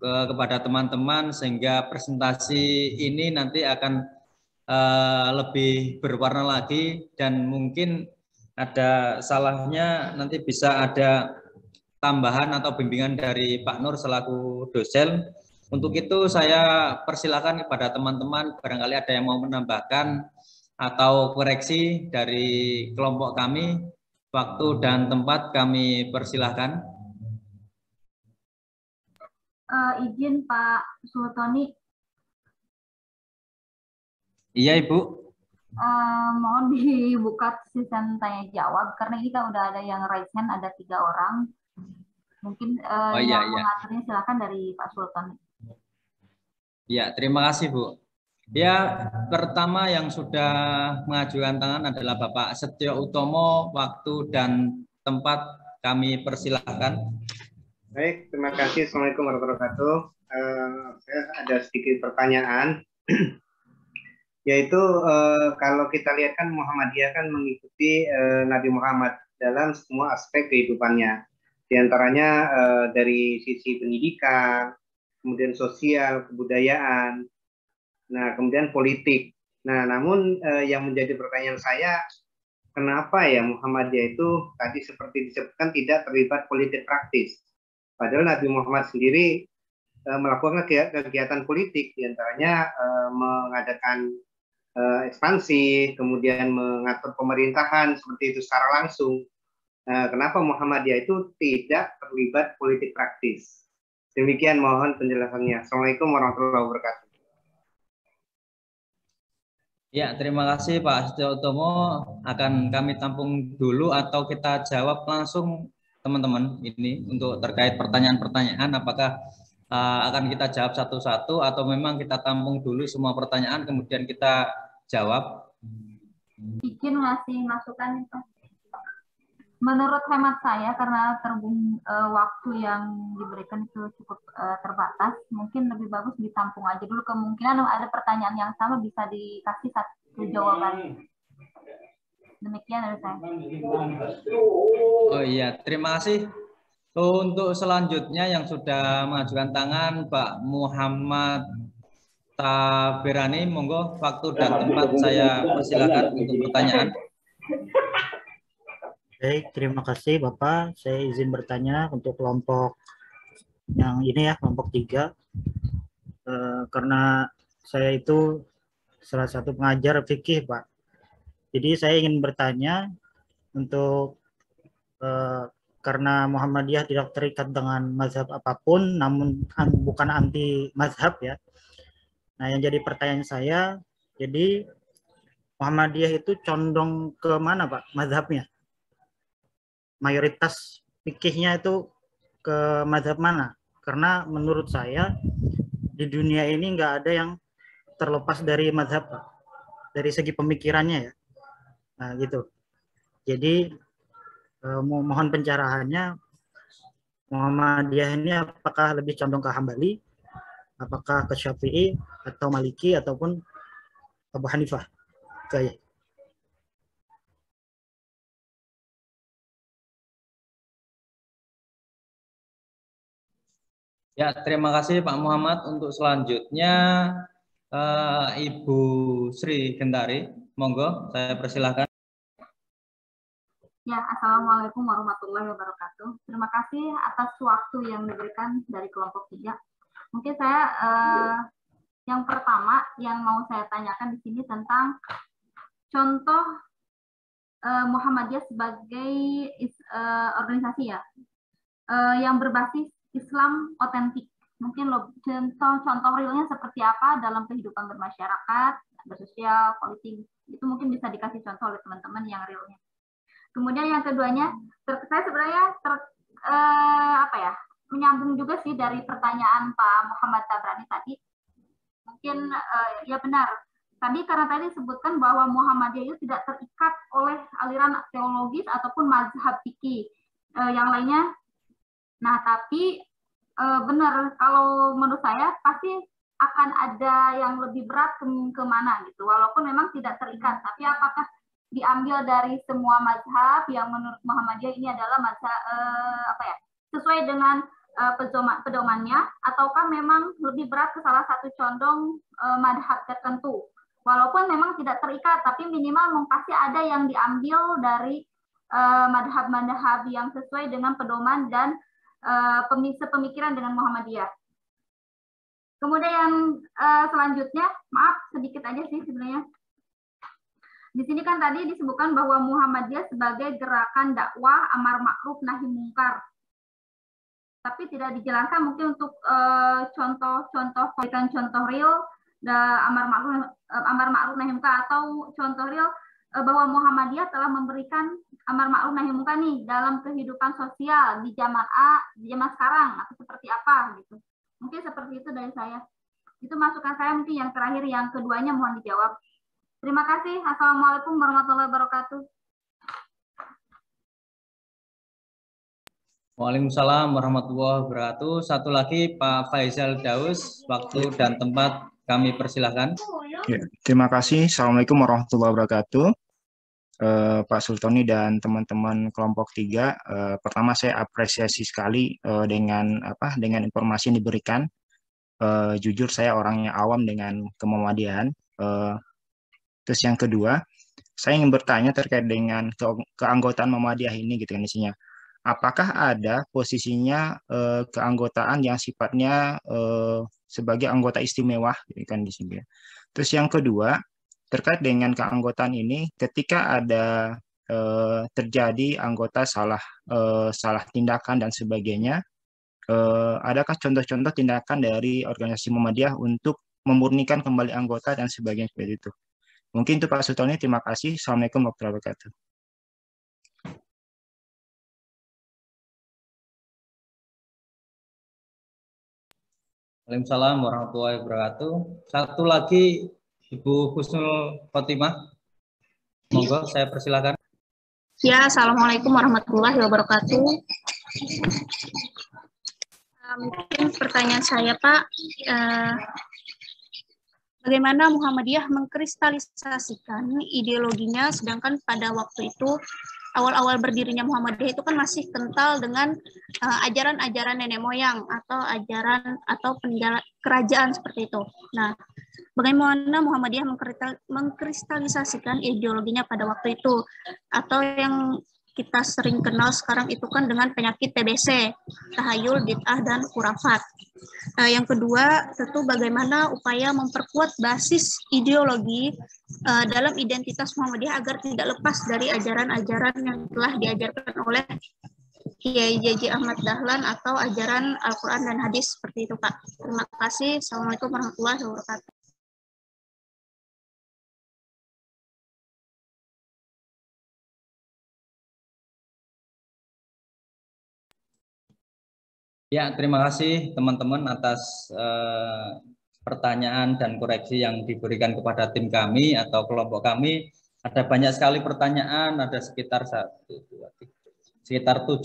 S2: kepada teman-teman, sehingga presentasi ini nanti akan lebih berwarna lagi, dan mungkin ada salahnya nanti bisa ada tambahan atau bimbingan dari Pak Nur selaku dosen. Untuk itu saya persilakan kepada teman-teman, barangkali ada yang mau menambahkan atau koreksi dari kelompok kami. Waktu dan tempat kami persilahkan.
S7: Izin Pak Sultoni.
S2: Iya Ibu.
S7: Mohon dibuka sesi tanya jawab karena ini kan udah ada yang raise hand, ada 3 orang. Mungkin yang mengaturnya silakan dari Pak Sultoni.
S2: Ya, terima kasih Bu. Ya, pertama yang sudah mengajukan tangan adalah Bapak Setio Utomo. Waktu dan tempat kami persilahkan.
S8: Baik, terima kasih. Assalamualaikum warahmatullahi wabarakatuh. Saya ada sedikit pertanyaan, yaitu kalau kita lihat kan Muhammadiyah kan mengikuti Nabi Muhammad dalam semua aspek kehidupannya. Di antaranya dari sisi pendidikan, kemudian sosial, kebudayaan, nah kemudian politik. Nah, namun yang menjadi pertanyaan saya, kenapa ya Muhammadiyah itu tadi seperti disebutkan tidak terlibat politik praktis? Padahal Nabi Muhammad sendiri melakukan kegiatan politik, diantaranya mengadakan ekspansi, kemudian mengatur pemerintahan seperti itu secara langsung. Kenapa Muhammadiyah itu tidak terlibat politik praktis? Demikian mohon penjelasannya. Assalamualaikum warahmatullahi wabarakatuh.
S2: Ya, terima kasih Pak Setio Utomo. Akan kami tampung dulu atau kita jawab langsung teman-teman ini untuk terkait pertanyaan-pertanyaan, apakah akan kita jawab satu-satu atau memang kita tampung dulu semua pertanyaan kemudian kita jawab.
S7: Izin ngasih masukan itu. Menurut hemat saya karena waktu yang diberikan itu cukup terbatas, mungkin lebih bagus ditampung aja dulu. Kemungkinan ada pertanyaan yang sama bisa dikasih satu jawaban. Demikian dari saya.
S2: Oh iya, terima kasih. Untuk selanjutnya yang sudah mengajukan tangan Pak Muhammad Taberani, monggo waktu dan tempat saya persilakan untuk pertanyaan.
S9: Baik, terima kasih Bapak. Saya izin bertanya untuk kelompok yang ini ya, kelompok 3. Karena saya itu salah satu pengajar fikih, Pak. Jadi saya ingin bertanya untuk karena Muhammadiyah tidak terikat dengan mazhab apapun, namun bukan anti mazhab ya. Nah, yang jadi pertanyaan saya, jadi Muhammadiyah itu condong ke mana Pak mazhabnya? Mayoritas fikihnya itu ke mazhab mana? Karena menurut saya di dunia ini nggak ada yang terlepas dari mazhab, Pak. Dari segi pemikirannya ya. Nah gitu. Jadi mohon pencerahannya, Muhammadiyah ini apakah lebih condong ke Hambali, apakah ke Syafi'i atau Maliki ataupun Abu Hanifah? Saya.
S2: Ya, terima kasih Pak Muhammad. Untuk selanjutnya Ibu Sri Gendari, monggo saya persilahkan.
S7: Ya, Assalamualaikum warahmatullahi wabarakatuh. Terima kasih atas waktu yang diberikan dari kelompok 3. Mungkin saya yang pertama yang mau saya tanyakan di sini tentang contoh Muhammadiyah sebagai organisasi ya yang berbasis Islam otentik. Mungkin contoh realnya seperti apa dalam kehidupan bermasyarakat, bersosial, politik. Itu mungkin bisa dikasih contoh oleh teman-teman yang realnya. Kemudian yang keduanya, saya sebenarnya menyambung juga sih dari pertanyaan Pak Muhammad Tabrani tadi. Mungkin ya benar. Tadi karena tadi disebutkan bahwa Muhammadiyah itu tidak terikat oleh aliran teologis ataupun mazhab fikih yang lainnya. Nah, tapi benar, kalau menurut saya pasti akan ada yang lebih berat ke mana gitu. Walaupun memang tidak terikat, tapi apakah diambil dari semua mazhab yang menurut Muhammadiyah ini adalah mazhab sesuai dengan pedomannya, ataukah memang lebih berat ke salah satu condong mazhab tertentu. Walaupun memang tidak terikat, tapi minimal pasti ada yang diambil dari mazhab-mazhab yang sesuai dengan pedoman dan pemikiran dengan Muhammadiyah. Kemudian yang selanjutnya, maaf sedikit aja sih sebenarnya. Di sini kan tadi disebutkan bahwa Muhammadiyah sebagai gerakan dakwah amar ma'ruf nahi mungkar. Tapi tidak dijelaskan mungkin untuk contoh-contoh real amar ma'ruf nahi mungkar, atau contoh real bahwa Muhammadiyah telah memberikan amar ma'ruf nahi mungkar nih dalam kehidupan sosial di zaman sekarang, atau seperti apa gitu. Mungkin seperti itu dari saya. Itu masukan saya. Mungkin yang terakhir, yang keduanya mohon dijawab. Terima kasih. Assalamualaikum warahmatullahi wabarakatuh.
S2: Waalaikumsalam warahmatullahi wabarakatuh. Satu lagi Pak Faisal Daus, waktu dan tempat kami persilahkan.
S10: Ya, terima kasih. Assalamualaikum warahmatullahi wabarakatuh. Pak Sultoni dan teman-teman kelompok 3. Pertama saya apresiasi sekali dengan informasi yang diberikan. Jujur saya orangnya awam dengan kemuhammadiyahan. Terus yang kedua, saya ingin bertanya terkait dengan keanggotaan Muhammadiyah ini gitu kan isinya. Apakah ada posisinya keanggotaan yang sifatnya sebagai anggota istimewa gitu kan di sini. Terus yang kedua, terkait dengan keanggotaan ini, ketika ada terjadi anggota salah tindakan dan sebagainya, adakah contoh-contoh tindakan dari organisasi Muhammadiyah untuk memurnikan kembali anggota dan sebagainya seperti itu? Mungkin itu Pak Sultoni, terima kasih. Assalamualaikum warahmatullahi wabarakatuh.
S2: Waalaikumsalam warahmatullahi wabarakatuh. Satu lagi Ibu Husnul Khotimah. Monggo saya persilakan.
S11: Ya, Assalamualaikum warahmatullahi wabarakatuh. Mungkin pertanyaan saya Pak, bagaimana Muhammadiyah mengkristalisasikan ideologinya, sedangkan pada waktu itu awal-awal berdirinya Muhammadiyah itu kan masih kental dengan ajaran-ajaran nenek moyang atau ajaran atau kerajaan seperti itu. Nah, bagaimana Muhammadiyah mengkristalisasikan ideologinya pada waktu itu, atau yang kita sering kenal sekarang itu kan dengan penyakit TBC, tahayul, bid'ah, dan khurafat. Yang kedua, tentu bagaimana upaya memperkuat basis ideologi dalam identitas Muhammadiyah agar tidak lepas dari ajaran-ajaran yang telah diajarkan oleh Kiai J.J. Ahmad Dahlan atau ajaran Al-Quran dan Hadis seperti itu, Pak. Terima kasih. Assalamualaikum warahmatullahi wabarakatuh.
S2: Ya, terima kasih teman-teman atas pertanyaan dan koreksi yang diberikan kepada tim kami atau kelompok kami. Ada banyak sekali pertanyaan, ada sekitar 7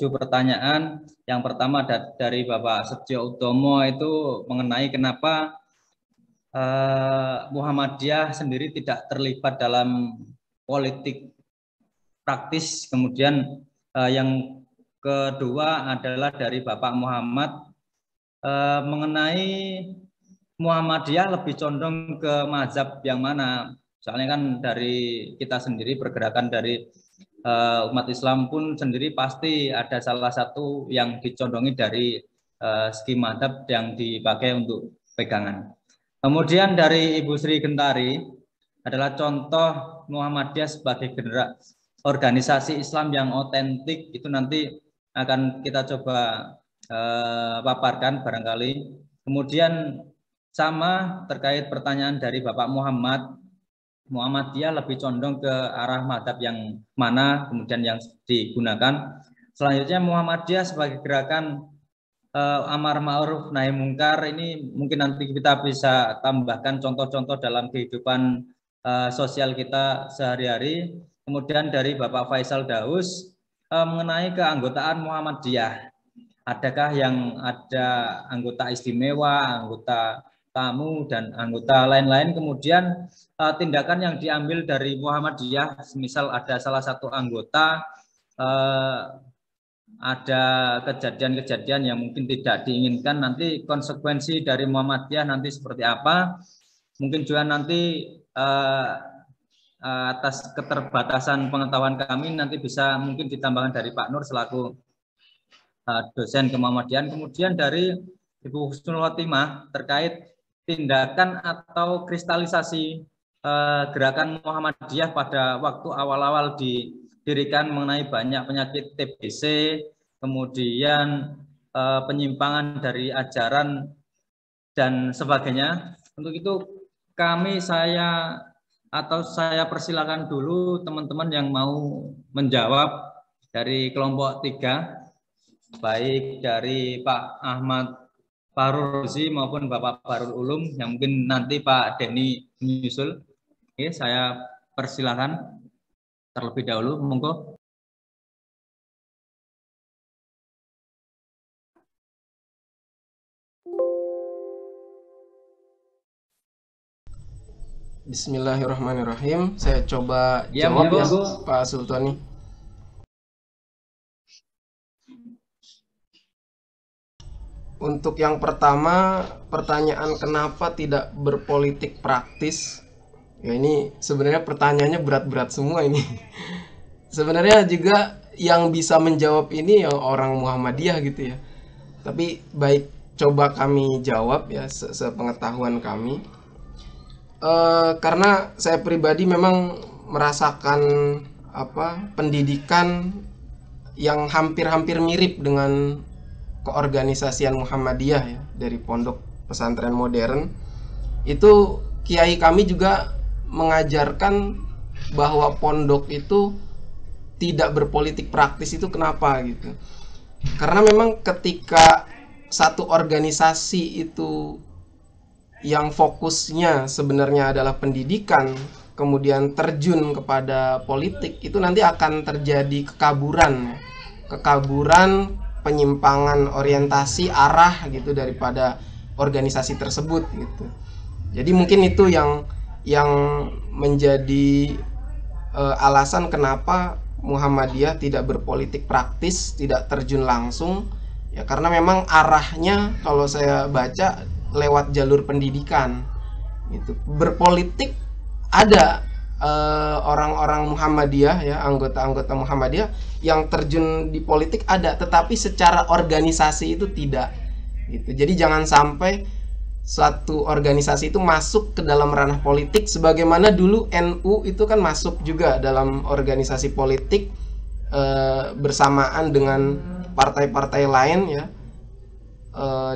S2: pertanyaan. Yang pertama dari Bapak Setio Utomo itu mengenai kenapa Muhammadiyah sendiri tidak terlibat dalam politik praktis. Kemudian yang kedua adalah dari Bapak Muhammad mengenai Muhammadiyah lebih condong ke mazhab yang mana. Soalnya kan dari kita sendiri pergerakan dari umat Islam pun sendiri pasti ada salah satu yang dicondongi dari segi mazhab yang dipakai untuk pegangan. Kemudian dari Ibu Sri Gentari adalah contoh Muhammadiyah sebagai organisasi Islam yang otentik, itu nanti akan kita coba paparkan barangkali. Kemudian sama terkait pertanyaan dari Bapak Muhammad, Muhammadiyah lebih condong ke arah mazhab yang mana, kemudian yang digunakan. Selanjutnya Muhammadiyah sebagai gerakan amar ma'ruf nahi mungkar, ini mungkin nanti kita bisa tambahkan contoh-contoh dalam kehidupan sosial kita sehari-hari. Kemudian dari Bapak Faisal Daus mengenai keanggotaan Muhammadiyah, adakah yang ada anggota istimewa, anggota tamu, dan anggota lain-lain. Kemudian tindakan yang diambil dari Muhammadiyah, misal ada salah satu anggota ada kejadian-kejadian yang mungkin tidak diinginkan, nanti konsekuensi dari Muhammadiyah nanti seperti apa. Mungkin juga nanti atas keterbatasan pengetahuan kami nanti bisa mungkin ditambahkan dari Pak Nur selaku dosen kemuhammadiyahan. Kemudian dari Ibu Husnul Khotimah terkait tindakan atau kristalisasi gerakan Muhammadiyah pada waktu awal-awal didirikan mengenai banyak penyakit TBC, kemudian penyimpangan dari ajaran dan sebagainya. Untuk itu saya persilakan dulu teman-teman yang mau menjawab dari kelompok 3, baik dari Pak Ahmad Fahrul Razi maupun Bapak Bahrul Ulum, yang mungkin nanti Pak Denny menyusul. Oke, saya persilakan terlebih dahulu, monggo.
S4: Bismillahirrahmanirrahim. Saya coba jawab ya, Pak Sultoni. Untuk yang pertama, pertanyaan kenapa tidak berpolitik praktis? Ya, ini sebenarnya pertanyaannya berat-berat semua ini. Sebenarnya juga yang bisa menjawab ini ya orang Muhammadiyah gitu ya. Tapi baik, coba kami jawab ya sepengetahuan kami. Karena saya pribadi memang merasakan pendidikan yang hampir-hampir mirip dengan keorganisasian Muhammadiyah ya, dari pondok pesantren modern. Itu kiai kami juga mengajarkan bahwa pondok itu tidak berpolitik praktis. Itu kenapa gitu? Karena memang ketika satu organisasi itu yang fokusnya sebenarnya adalah pendidikan, kemudian terjun kepada politik, itu nanti akan terjadi kekaburan, penyimpangan orientasi arah gitu daripada organisasi tersebut gitu. Jadi mungkin itu yang menjadi alasan kenapa Muhammadiyah tidak berpolitik praktis, tidak terjun langsung ya, karena memang arahnya kalau saya baca lewat jalur pendidikan gitu. Berpolitik ada orang-orang Muhammadiyah ya, anggota-anggota Muhammadiyah yang terjun di politik ada, tetapi secara organisasi itu tidak gitu. Jadi jangan sampai suatu organisasi itu masuk ke dalam ranah politik, sebagaimana dulu NU itu kan masuk juga dalam organisasi politik bersamaan dengan partai-partai lain ya,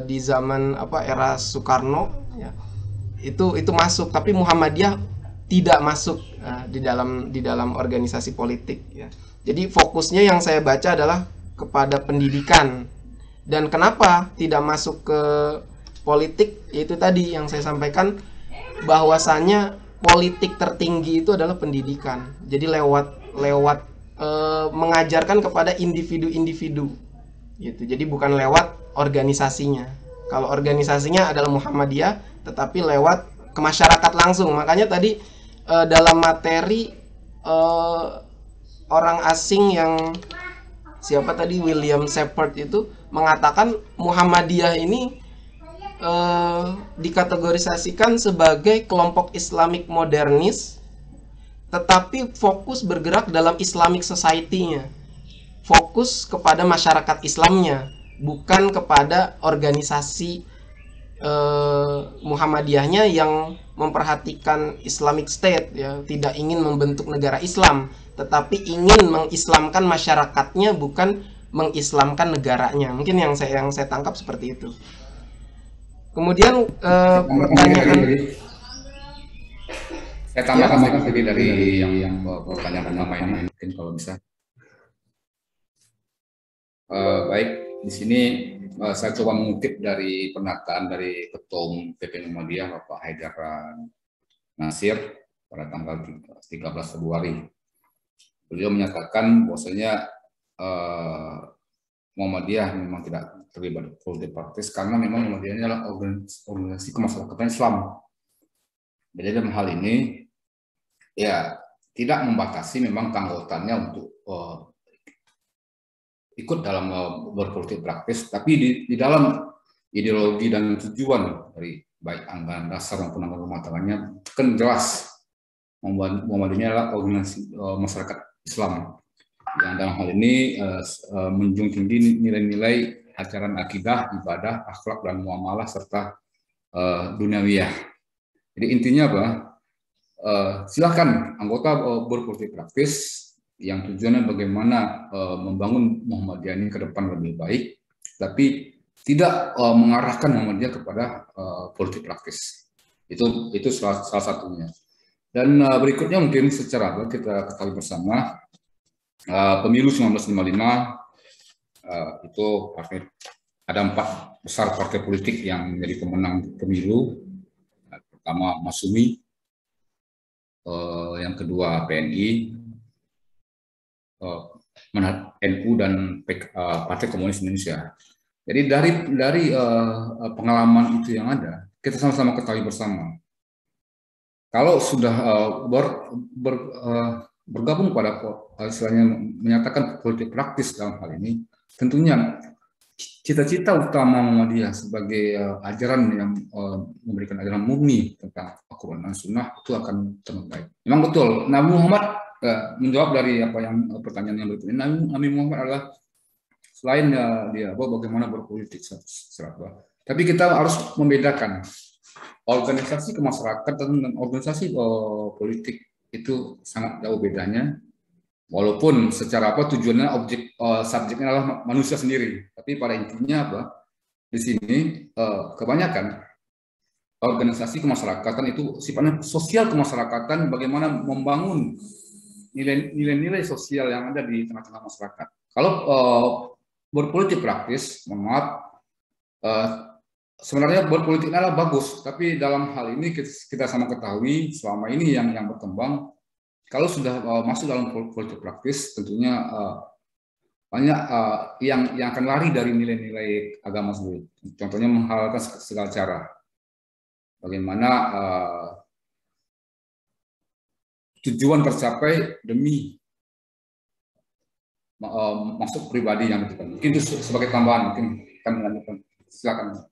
S4: di zaman era Soekarno ya, itu masuk, tapi Muhammadiyah tidak masuk di dalam organisasi politik ya. Jadi fokusnya yang saya baca adalah kepada pendidikan. Dan kenapa tidak masuk ke politik? Itu tadi yang saya sampaikan, bahwasannya politik tertinggi itu adalah pendidikan. Jadi lewat mengajarkan kepada individu-individu gitu. Jadi bukan lewat organisasinya. Kalau organisasinya adalah Muhammadiyah, tetapi lewat ke masyarakat langsung. Makanya tadi dalam materi orang asing yang siapa tadi, William Shepard itu mengatakan Muhammadiyah ini dikategorisasikan sebagai kelompok Islamik modernis, tetapi fokus bergerak dalam Islamic Society-nya, fokus kepada masyarakat Islamnya, bukan kepada organisasi Muhammadiyahnya yang memperhatikan Islamic State ya, tidak ingin membentuk negara Islam, tetapi ingin mengislamkan masyarakatnya, bukan mengislamkan negaranya. Mungkin yang saya tangkap seperti itu. Kemudian pertanyaan,
S6: saya tambahkan sedikit dari yang pertanyaan pertama ini, mungkin kalau bisa. Baik, di sini saya coba mengutip dari pernyataan dari Ketua Umum PP Muhammadiyah Bapak Haidar Nasir pada tanggal 13 Februari. Beliau menyatakan bahwasanya Muhammadiyah memang tidak terlibat politik praktis karena memang Muhammadiyah adalah organisasi kemasyarakatan Islam. Jadi dalam hal ini ya tidak membatasi memang keanggotaannya untuk ikut dalam berpolitik praktis, tapi di dalam ideologi dan tujuan dari baik anggaran dasar maupun anggaran rumah tangganya kan jelas Muhammadiyah adalah organisasi masyarakat Islam yang dalam hal ini menjunjung tinggi nilai-nilai ajaran akidah, ibadah, akhlak dan muamalah serta duniawiyah. Jadi intinya apa? Silahkan anggota berpolitik praktis yang tujuannya bagaimana membangun Muhammadiyah ini ke depan lebih baik, tapi tidak mengarahkan Muhammadiyah kepada politik praktis. Itu salah satunya. Dan berikutnya mungkin secara kita ketahui bersama, pemilu 1955 itu ada 4 besar partai politik yang menjadi pemenang pemilu. Pertama Masyumi, yang kedua PNI, NU dan Partai Komunis Indonesia. Jadi dari pengalaman itu yang ada, kita sama-sama ketahui bersama. Kalau sudah bergabung pada istilahnya menyatakan politik praktis dalam hal ini, tentunya cita-cita utama Muhammadiyah sebagai ajaran yang memberikan ajaran murni tentang Al-Quran dan Sunnah itu akan terbaik. Memang betul, Nabi Muhammad menjawab dari apa yang pertanyaan yang berikutnya. Nabi Muhammad adalah selain dia bagaimana berpolitik, tapi kita harus membedakan organisasi kemasyarakatan dan organisasi politik itu sangat jauh bedanya. Walaupun secara tujuannya subjeknya adalah manusia sendiri, tapi pada intinya di sini kebanyakan organisasi kemasyarakatan itu sifatnya sosial kemasyarakatan, bagaimana membangun nilai-nilai sosial yang ada di tengah-tengah masyarakat. Kalau berpolitik praktis, maaf, sebenarnya berpolitik adalah bagus, tapi dalam hal ini kita sama ketahui selama ini yang berkembang. Kalau sudah masuk dalam politik praktis, tentunya banyak yang akan lari dari nilai-nilai agama tersebut. Contohnya menghalalkan segala cara. Bagaimana tujuan tercapai demi masuk pribadi yang betul. Mungkin itu sebagai tambahan, mungkin kami lanjutkan. Silakan.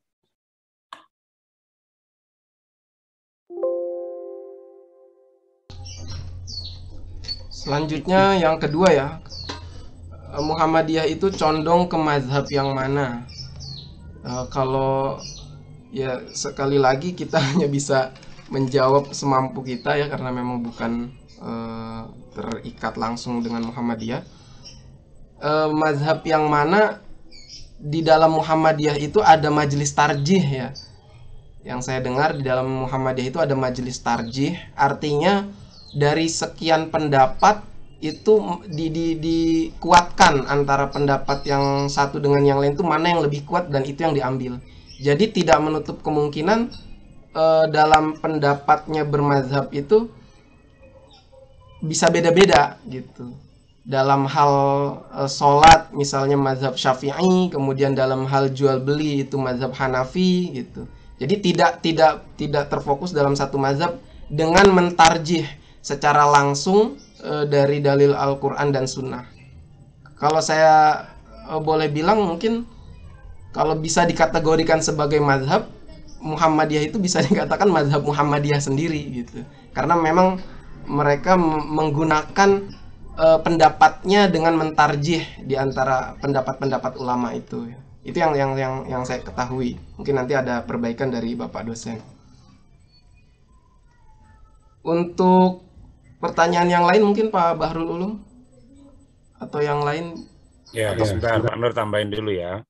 S4: Selanjutnya yang kedua ya, Muhammadiyah itu condong ke mazhab yang mana? Kalau ya sekali lagi kita hanya bisa menjawab semampu kita ya, karena memang bukan terikat langsung dengan Muhammadiyah. Mazhab yang mana, di dalam Muhammadiyah itu ada majelis tarjih ya. Yang saya dengar di dalam Muhammadiyah itu ada majelis tarjih, artinya dari sekian pendapat itu dikuatkan antara pendapat yang satu dengan yang lain, itu mana yang lebih kuat dan itu yang diambil. Jadi tidak menutup kemungkinan dalam pendapatnya bermazhab itu bisa beda-beda gitu. Dalam hal sholat misalnya mazhab Syafi'i, kemudian dalam hal jual beli itu mazhab Hanafi gitu. Jadi tidak terfokus dalam satu mazhab dengan mentarjih secara langsung dari dalil Al-Quran dan Sunnah. Kalau saya boleh bilang, mungkin kalau bisa dikategorikan sebagai mazhab, Muhammadiyah itu bisa dikatakan mazhab Muhammadiyah sendiri gitu. Karena memang mereka menggunakan pendapatnya dengan mentarjih di antara pendapat-pendapat ulama itu. Itu yang saya ketahui. Mungkin nanti ada perbaikan dari Bapak dosen. Untuk pertanyaan yang lain mungkin Pak Bahrul Ulum atau yang lain?
S3: Ya, sebentar Pak Nur tambahin dulu ya.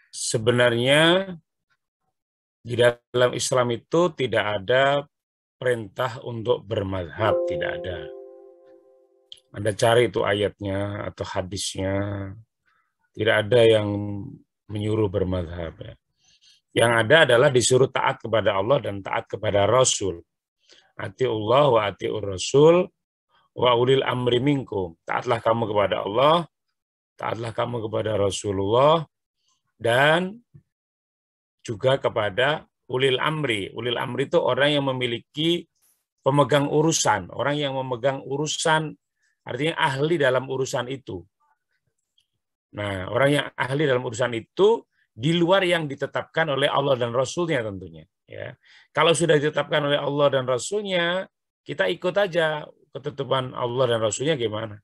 S3: Sebenarnya di dalam Islam itu tidak ada perintah untuk bermazhab, tidak ada. Anda cari itu ayatnya atau hadisnya, tidak ada yang menyuruh bermazhab. Ya. Yang ada adalah disuruh taat kepada Allah dan taat kepada Rasul. Atiullah wa atiur Rasul wa ulil amri minkum. Taatlah kamu kepada Allah, taatlah kamu kepada Rasulullah, dan juga kepada ulil amri. Ulil amri itu orang yang memiliki pemegang urusan, orang yang memegang urusan, artinya ahli dalam urusan itu. Nah, orang yang ahli dalam urusan itu di luar yang ditetapkan oleh Allah dan Rasulnya tentunya. Ya, kalau sudah ditetapkan oleh Allah dan Rasulnya, kita ikut aja ketetapan Allah dan Rasulnya gimana.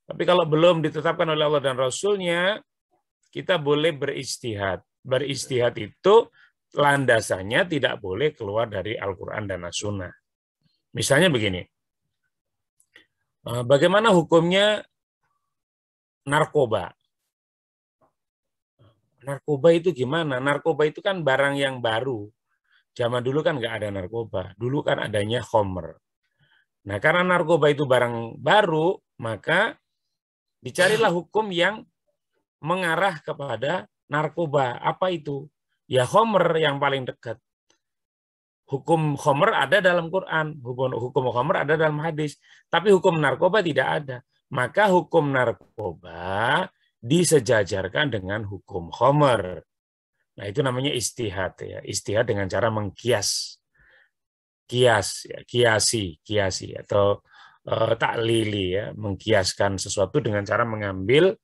S3: Tapi kalau belum ditetapkan oleh Allah dan Rasulnya, kita boleh beristihad. Beristihad itu
S1: landasannya tidak boleh keluar dari Al-Quran dan As-Sunnah. Misalnya begini, bagaimana hukumnya narkoba? Narkoba itu gimana? Narkoba itu kan barang yang baru. Zaman dulu kan nggak ada narkoba. Dulu kan adanya khamr. Nah, karena narkoba itu barang baru, maka dicarilah hukum yang mengarah kepada narkoba. Apa itu? Ya khamr yang paling dekat. Hukum khamr ada dalam Quran, hukum khamr ada dalam hadis, tapi hukum narkoba tidak ada. Maka hukum narkoba disejajarkan dengan hukum khamr. Nah, itu namanya istihad ya. Istihad dengan cara mengkias. Kias ya, kiasi atau taklili ya, mengkiaskan sesuatu dengan cara mengambil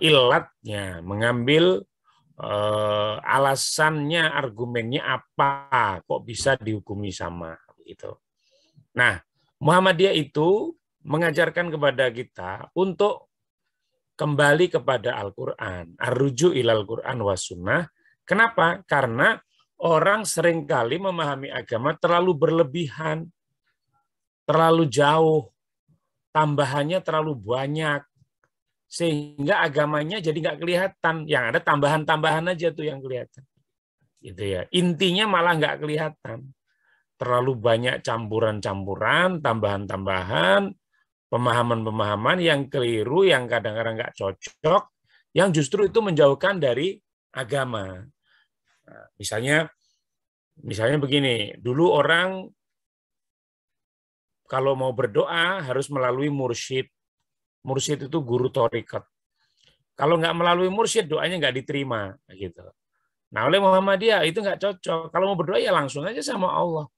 S1: ilatnya, mengambil alasannya, argumennya apa kok bisa dihukumi sama gitu. Nah, Muhammadiyah itu mengajarkan kepada kita untuk kembali kepada Al-Quran, ar-ruju ilal Quran was sunnah. Kenapa? Karena orang seringkali memahami agama terlalu berlebihan, terlalu jauh, tambahannya terlalu banyak, sehingga agamanya jadi nggak kelihatan. Yang ada tambahan-tambahan aja tuh yang kelihatan. Gitu ya. Intinya malah nggak kelihatan. Terlalu banyak campuran-campuran, tambahan-tambahan, pemahaman-pemahaman yang keliru, yang kadang-kadang nggak cocok, yang justru itu menjauhkan dari agama. Nah, misalnya begini, dulu orang kalau mau berdoa harus melalui mursyid. Mursyid itu guru thariqat. Kalau nggak melalui mursyid, doanya nggak diterima. Gitu. Nah, oleh Muhammadiyah itu nggak cocok. Kalau mau berdoa ya langsung aja sama Allah.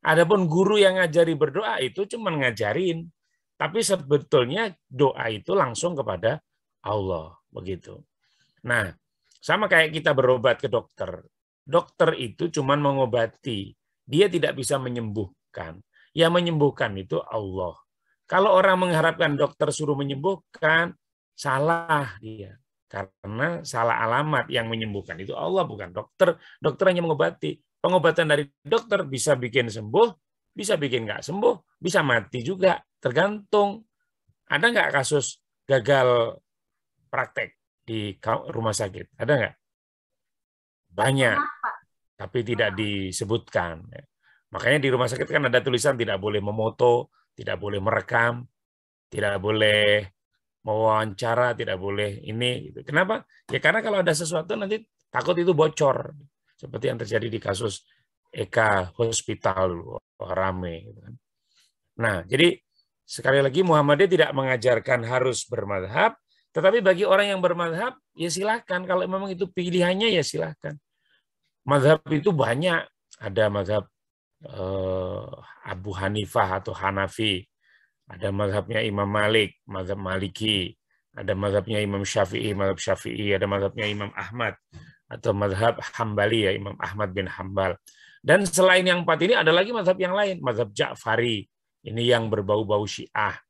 S1: Adapun guru yang ngajari berdoa itu cuma ngajarin. Tapi sebetulnya doa itu langsung kepada Allah. Begitu. Nah, sama kayak kita berobat ke dokter. Dokter itu cuma mengobati. Dia tidak bisa menyembuhkan. Yang menyembuhkan itu Allah. Kalau orang mengharapkan dokter suruh menyembuhkan, salah dia. Karena salah alamat. Yang menyembuhkan itu Allah, bukan dokter. Dokter hanya mengobati. Pengobatan dari dokter bisa bikin sembuh, bisa bikin nggak sembuh, bisa mati juga. Tergantung. Ada nggak kasus gagal praktek di rumah sakit? Ada nggak? Banyak. Tapi tidak disebutkan. Makanya di rumah sakit kan ada tulisan tidak boleh memoto, tidak boleh merekam, tidak boleh mewawancara, tidak boleh ini. Gitu. Kenapa? Ya karena kalau ada sesuatu nanti takut itu bocor. Seperti yang terjadi di kasus Eka Hospital, rame. Gitu kan. Nah, jadi sekali lagi Muhammadiyah tidak mengajarkan harus bermadhab, tetapi bagi orang yang bermadhab, ya silahkan. Kalau memang itu pilihannya, ya silahkan. Madhab itu banyak. Ada madhab Abu Hanifah atau Hanafi, ada madhabnya Imam Malik, madhab Maliki, ada madhabnya Imam Syafi'i, madhab Syafi'i, ada madhabnya Imam Ahmad, atau madhab Hambali ya, Imam Ahmad bin Hambal. Dan selain yang 4 ini ada lagi madhab yang lain, madhab Ja'fari, ini yang berbau-bau Syiah.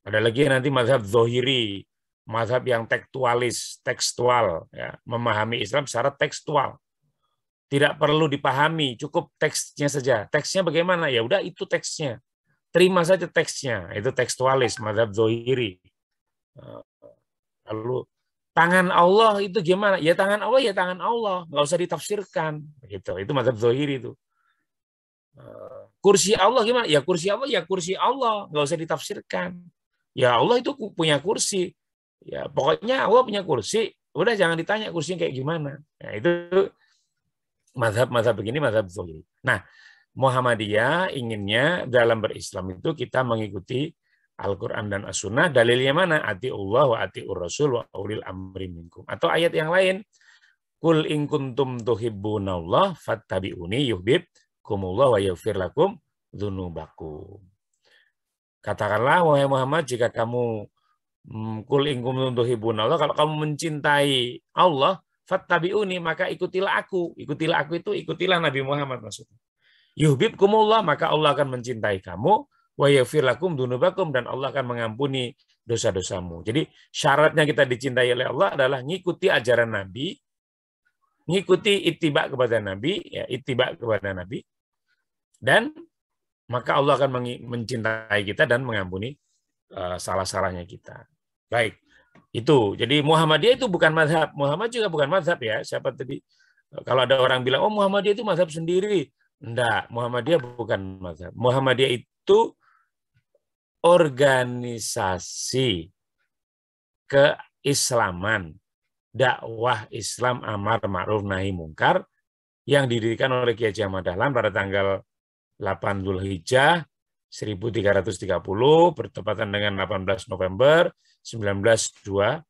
S1: Ada lagi nanti madhab Zohiri, madhab yang tekstual, ya, memahami Islam secara tekstual. Tidak perlu dipahami, cukup teksnya saja. Teksnya bagaimana? Ya udah itu teksnya. Terima saja teksnya. Itu tekstualis, mazhab Zohiri. Lalu tangan Allah itu gimana? Ya tangan Allah ya tangan Allah, nggak usah ditafsirkan. Gitu. Itu mazhab Zohiri itu. Kursi Allah gimana? Ya kursi Allah, nggak usah ditafsirkan. Ya Allah itu punya kursi. Ya pokoknya Allah punya kursi. Udah jangan ditanya kursinya kayak gimana. Ya, itu mazhab-mazhab begini, mazhab Zohiri. Nah, Muhammadiyah inginnya dalam berislam itu kita mengikuti Al-Quran dan As-Sunnah. Dalilnya mana? Ati'ullah wa ati'ur Rasul wa ulil amri minkum. Atau ayat yang lain. Kul in kuntum tuhibbunallah fattabi'uni yuhibbukumullah wa yaghfir lakum dzunubakum. Katakanlah, wahai Muhammad, jika kamu kul in kuntum tuhibbunallah, kalau kamu mencintai Allah, fattabi'uni, maka ikutilah aku. Ikutilah aku itu ikutilah Nabi Muhammad maksudnya. Yuhibbukumullah, maka Allah akan mencintai kamu. Wa yaghfir lakum dzunubakum, dan Allah akan mengampuni dosa-dosamu. Jadi syaratnya kita dicintai oleh Allah adalah ngikuti ajaran Nabi, ngikuti ittiba kepada Nabi, ya ittiba kepada Nabi, dan maka Allah akan mencintai kita dan mengampuni salah-salahnya kita. Baik, itu. Jadi Muhammadiyah itu bukan mazhab. Muhammad juga bukan mazhab ya. Siapa tadi? Kalau ada orang bilang, oh Muhammadiyah itu mazhab sendiri. Enggak, Muhammadiyah bukan mazhab. Muhammadiyah itu organisasi keislaman, dakwah Islam amar ma'ruf nahi mungkar yang didirikan oleh Kiai Haji Ahmad Dahlan pada tanggal 8 Dzulhijjah 1330 bertepatan dengan 18 November 1912.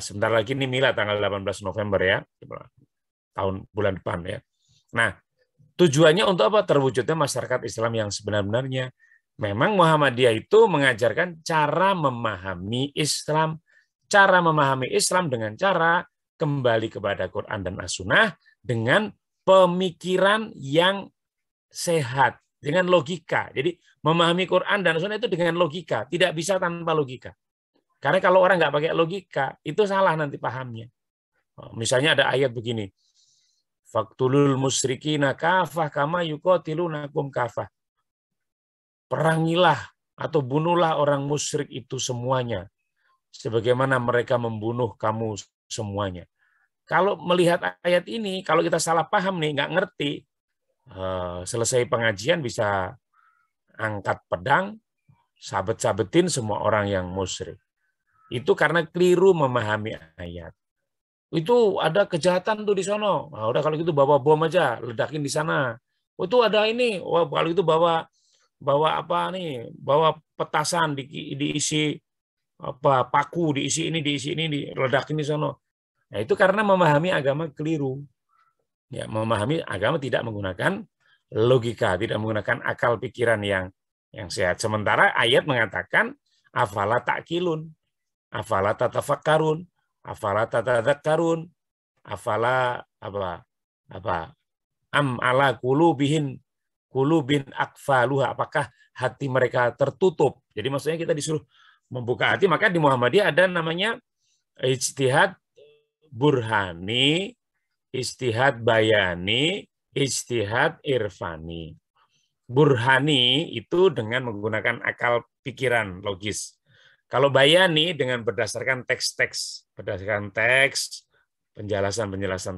S1: Sebentar lagi ini milad tanggal 18 November ya. Tahun bulan depan ya. Nah, tujuannya untuk apa? Terwujudnya masyarakat Islam yang sebenar-benarnya. Memang Muhammadiyah itu mengajarkan cara memahami Islam. Cara memahami Islam dengan cara kembali kepada Quran dan As-Sunnah dengan pemikiran yang sehat, dengan logika. Jadi memahami Quran dan Sunnah itu dengan logika, tidak bisa tanpa logika. Karena kalau orang nggak pakai logika, itu salah nanti pahamnya. Misalnya ada ayat begini, Faktulul musyrikina kafah kama yuqatilunakum kafah. Perangilah atau bunuhlah orang musyrik itu semuanya, sebagaimana mereka membunuh kamu semuanya. Kalau melihat ayat ini, kalau kita salah paham nih, nggak ngerti, selesai pengajian bisa angkat pedang, sabet-sabetin semua orang yang musyrik. Itu karena keliru memahami ayat. Itu ada kejahatan tuh di sono. Nah, udah kalau gitu bawa bom aja, ledakin di sana. Oh, itu ada ini. Wah, kalau itu bawa apa nih? Bawa petasan diisi apa paku, diisi ini, ledakin di sono. Nah, itu karena memahami agama keliru. Ya, memahami agama tidak menggunakan logika, tidak menggunakan akal pikiran yang sehat. Sementara ayat mengatakan afala ta'qilun, afala tatafakkarun, afala tatadzakkarun, afala apa am ala qulubin akfaluha, apakah hati mereka tertutup. Jadi maksudnya kita disuruh membuka hati. Maka di Muhammadiyah ada namanya ijtihad burhani, ijtihad bayani, ijtihad irfani. Burhani itu dengan menggunakan akal pikiran logis. Kalau bayani dengan berdasarkan teks-teks, penjelasan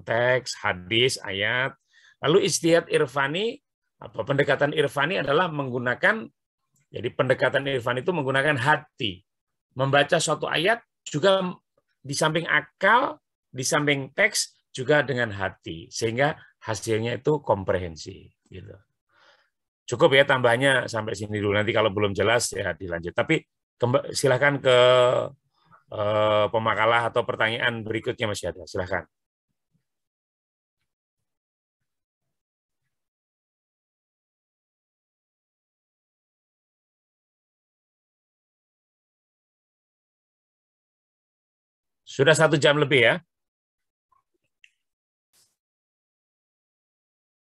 S1: teks, hadis, ayat. Lalu ijtihad irfani, pendekatan irfani adalah menggunakan, jadi pendekatan irfani itu menggunakan hati. Membaca suatu ayat juga di samping akal, di samping teks juga dengan hati, sehingga hasilnya itu komprehensi. Gitu. Cukup ya tambahnya sampai sini dulu. Nanti kalau belum jelas ya dilanjut. Tapi silakan ke pemakalah atau pertanyaan berikutnya masih ada. Silakan. Sudah 1 jam lebih ya.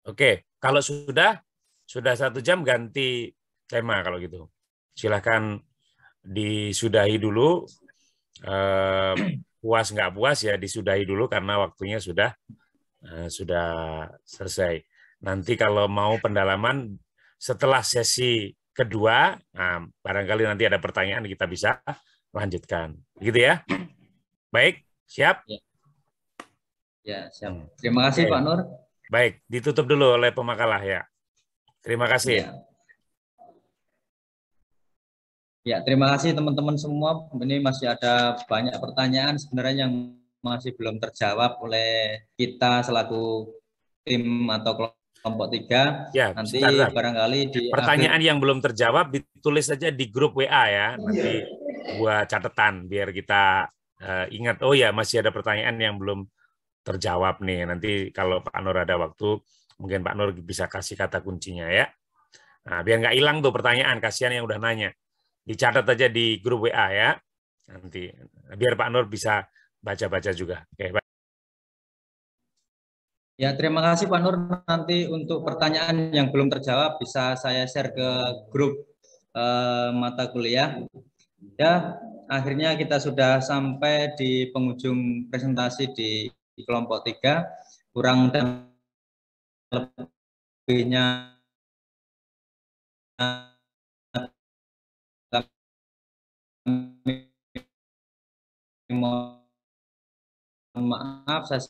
S1: Oke, kalau sudah 1 jam ganti tema kalau gitu. Silahkan disudahi dulu. Puas nggak puas ya disudahi dulu karena waktunya sudah selesai. Nanti kalau mau pendalaman setelah sesi kedua, nah, barangkali nanti ada pertanyaan kita bisa lanjutkan. Begitu ya? Baik, siap?
S2: Ya, siap. Terima kasih Pak Nur.
S1: Baik, ditutup dulu oleh pemakalah ya. Terima kasih.
S2: Ya, terima kasih teman-teman semua. Ini masih ada banyak pertanyaan sebenarnya yang masih belum terjawab oleh kita selaku tim atau kelompok 3.
S1: Ya,
S2: nanti barangkali di
S1: pertanyaan yang belum terjawab ditulis saja di grup WA ya. Nanti buat catatan biar kita ingat, oh ya masih ada pertanyaan yang belum terjawab nih. Nanti kalau Pak Nur ada waktu, mungkin Pak Nur bisa kasih kata kuncinya ya. Nah, biar nggak hilang tuh pertanyaan, kasihan yang udah nanya. Dicatat aja di grup WA ya. Nanti biar Pak Nur bisa baca-baca juga. Oke, Pak.
S2: Ya, terima kasih Pak Nur. Nanti untuk pertanyaan yang belum terjawab bisa saya share ke grup mata kuliah. Ya, akhirnya kita sudah sampai di penghujung presentasi di kelompok 3, kurang dan lebihnya mohon maaf, saya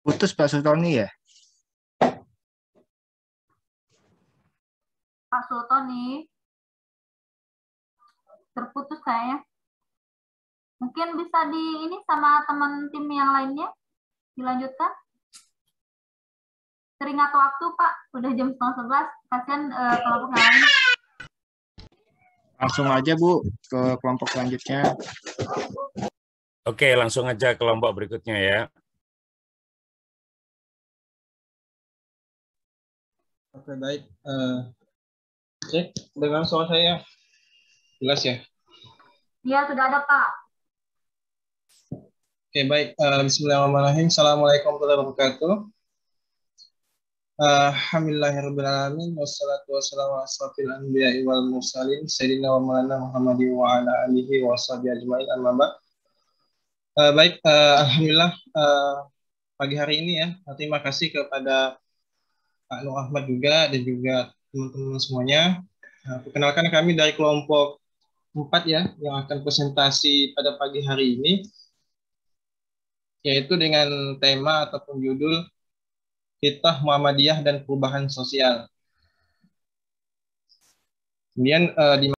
S10: Putus Pak Sultoni ya?
S7: Pak Sultoni, terputus kayaknya. Mungkin bisa ini sama teman tim yang lainnya dilanjutkan. Teringat waktu Pak, udah jam 10:30, kasihan kelompok yang lain.
S10: Langsung aja Bu ke kelompok selanjutnya.
S1: Oke, langsung aja kelompok berikutnya ya.
S12: Oke, baik. Cek, dengan suara saya jelas ya?
S7: Iya, sudah ada Pak.
S12: Oke, baik. Bismillahirrahmanirrahim. Assalamualaikum warahmatullahi wabarakatuh. Alhamdulillahirrahmanirrahim. Wassalatu wassalamu ala asrafil anbiya'i wal mursalin Sayyidina wa maulana Muhammadin wa ala alihi wa sahbihi ajma'in, amma ba'd. Baik, Alhamdulillah pagi hari ini ya, terima kasih kepada Pak Nur Ahmad juga dan juga teman-teman semuanya. Perkenalkan, kami dari kelompok 4 ya, yang akan presentasi pada pagi hari ini, yaitu dengan tema ataupun judul Kitab Muhammadiyah dan Perubahan Sosial. Kemudian di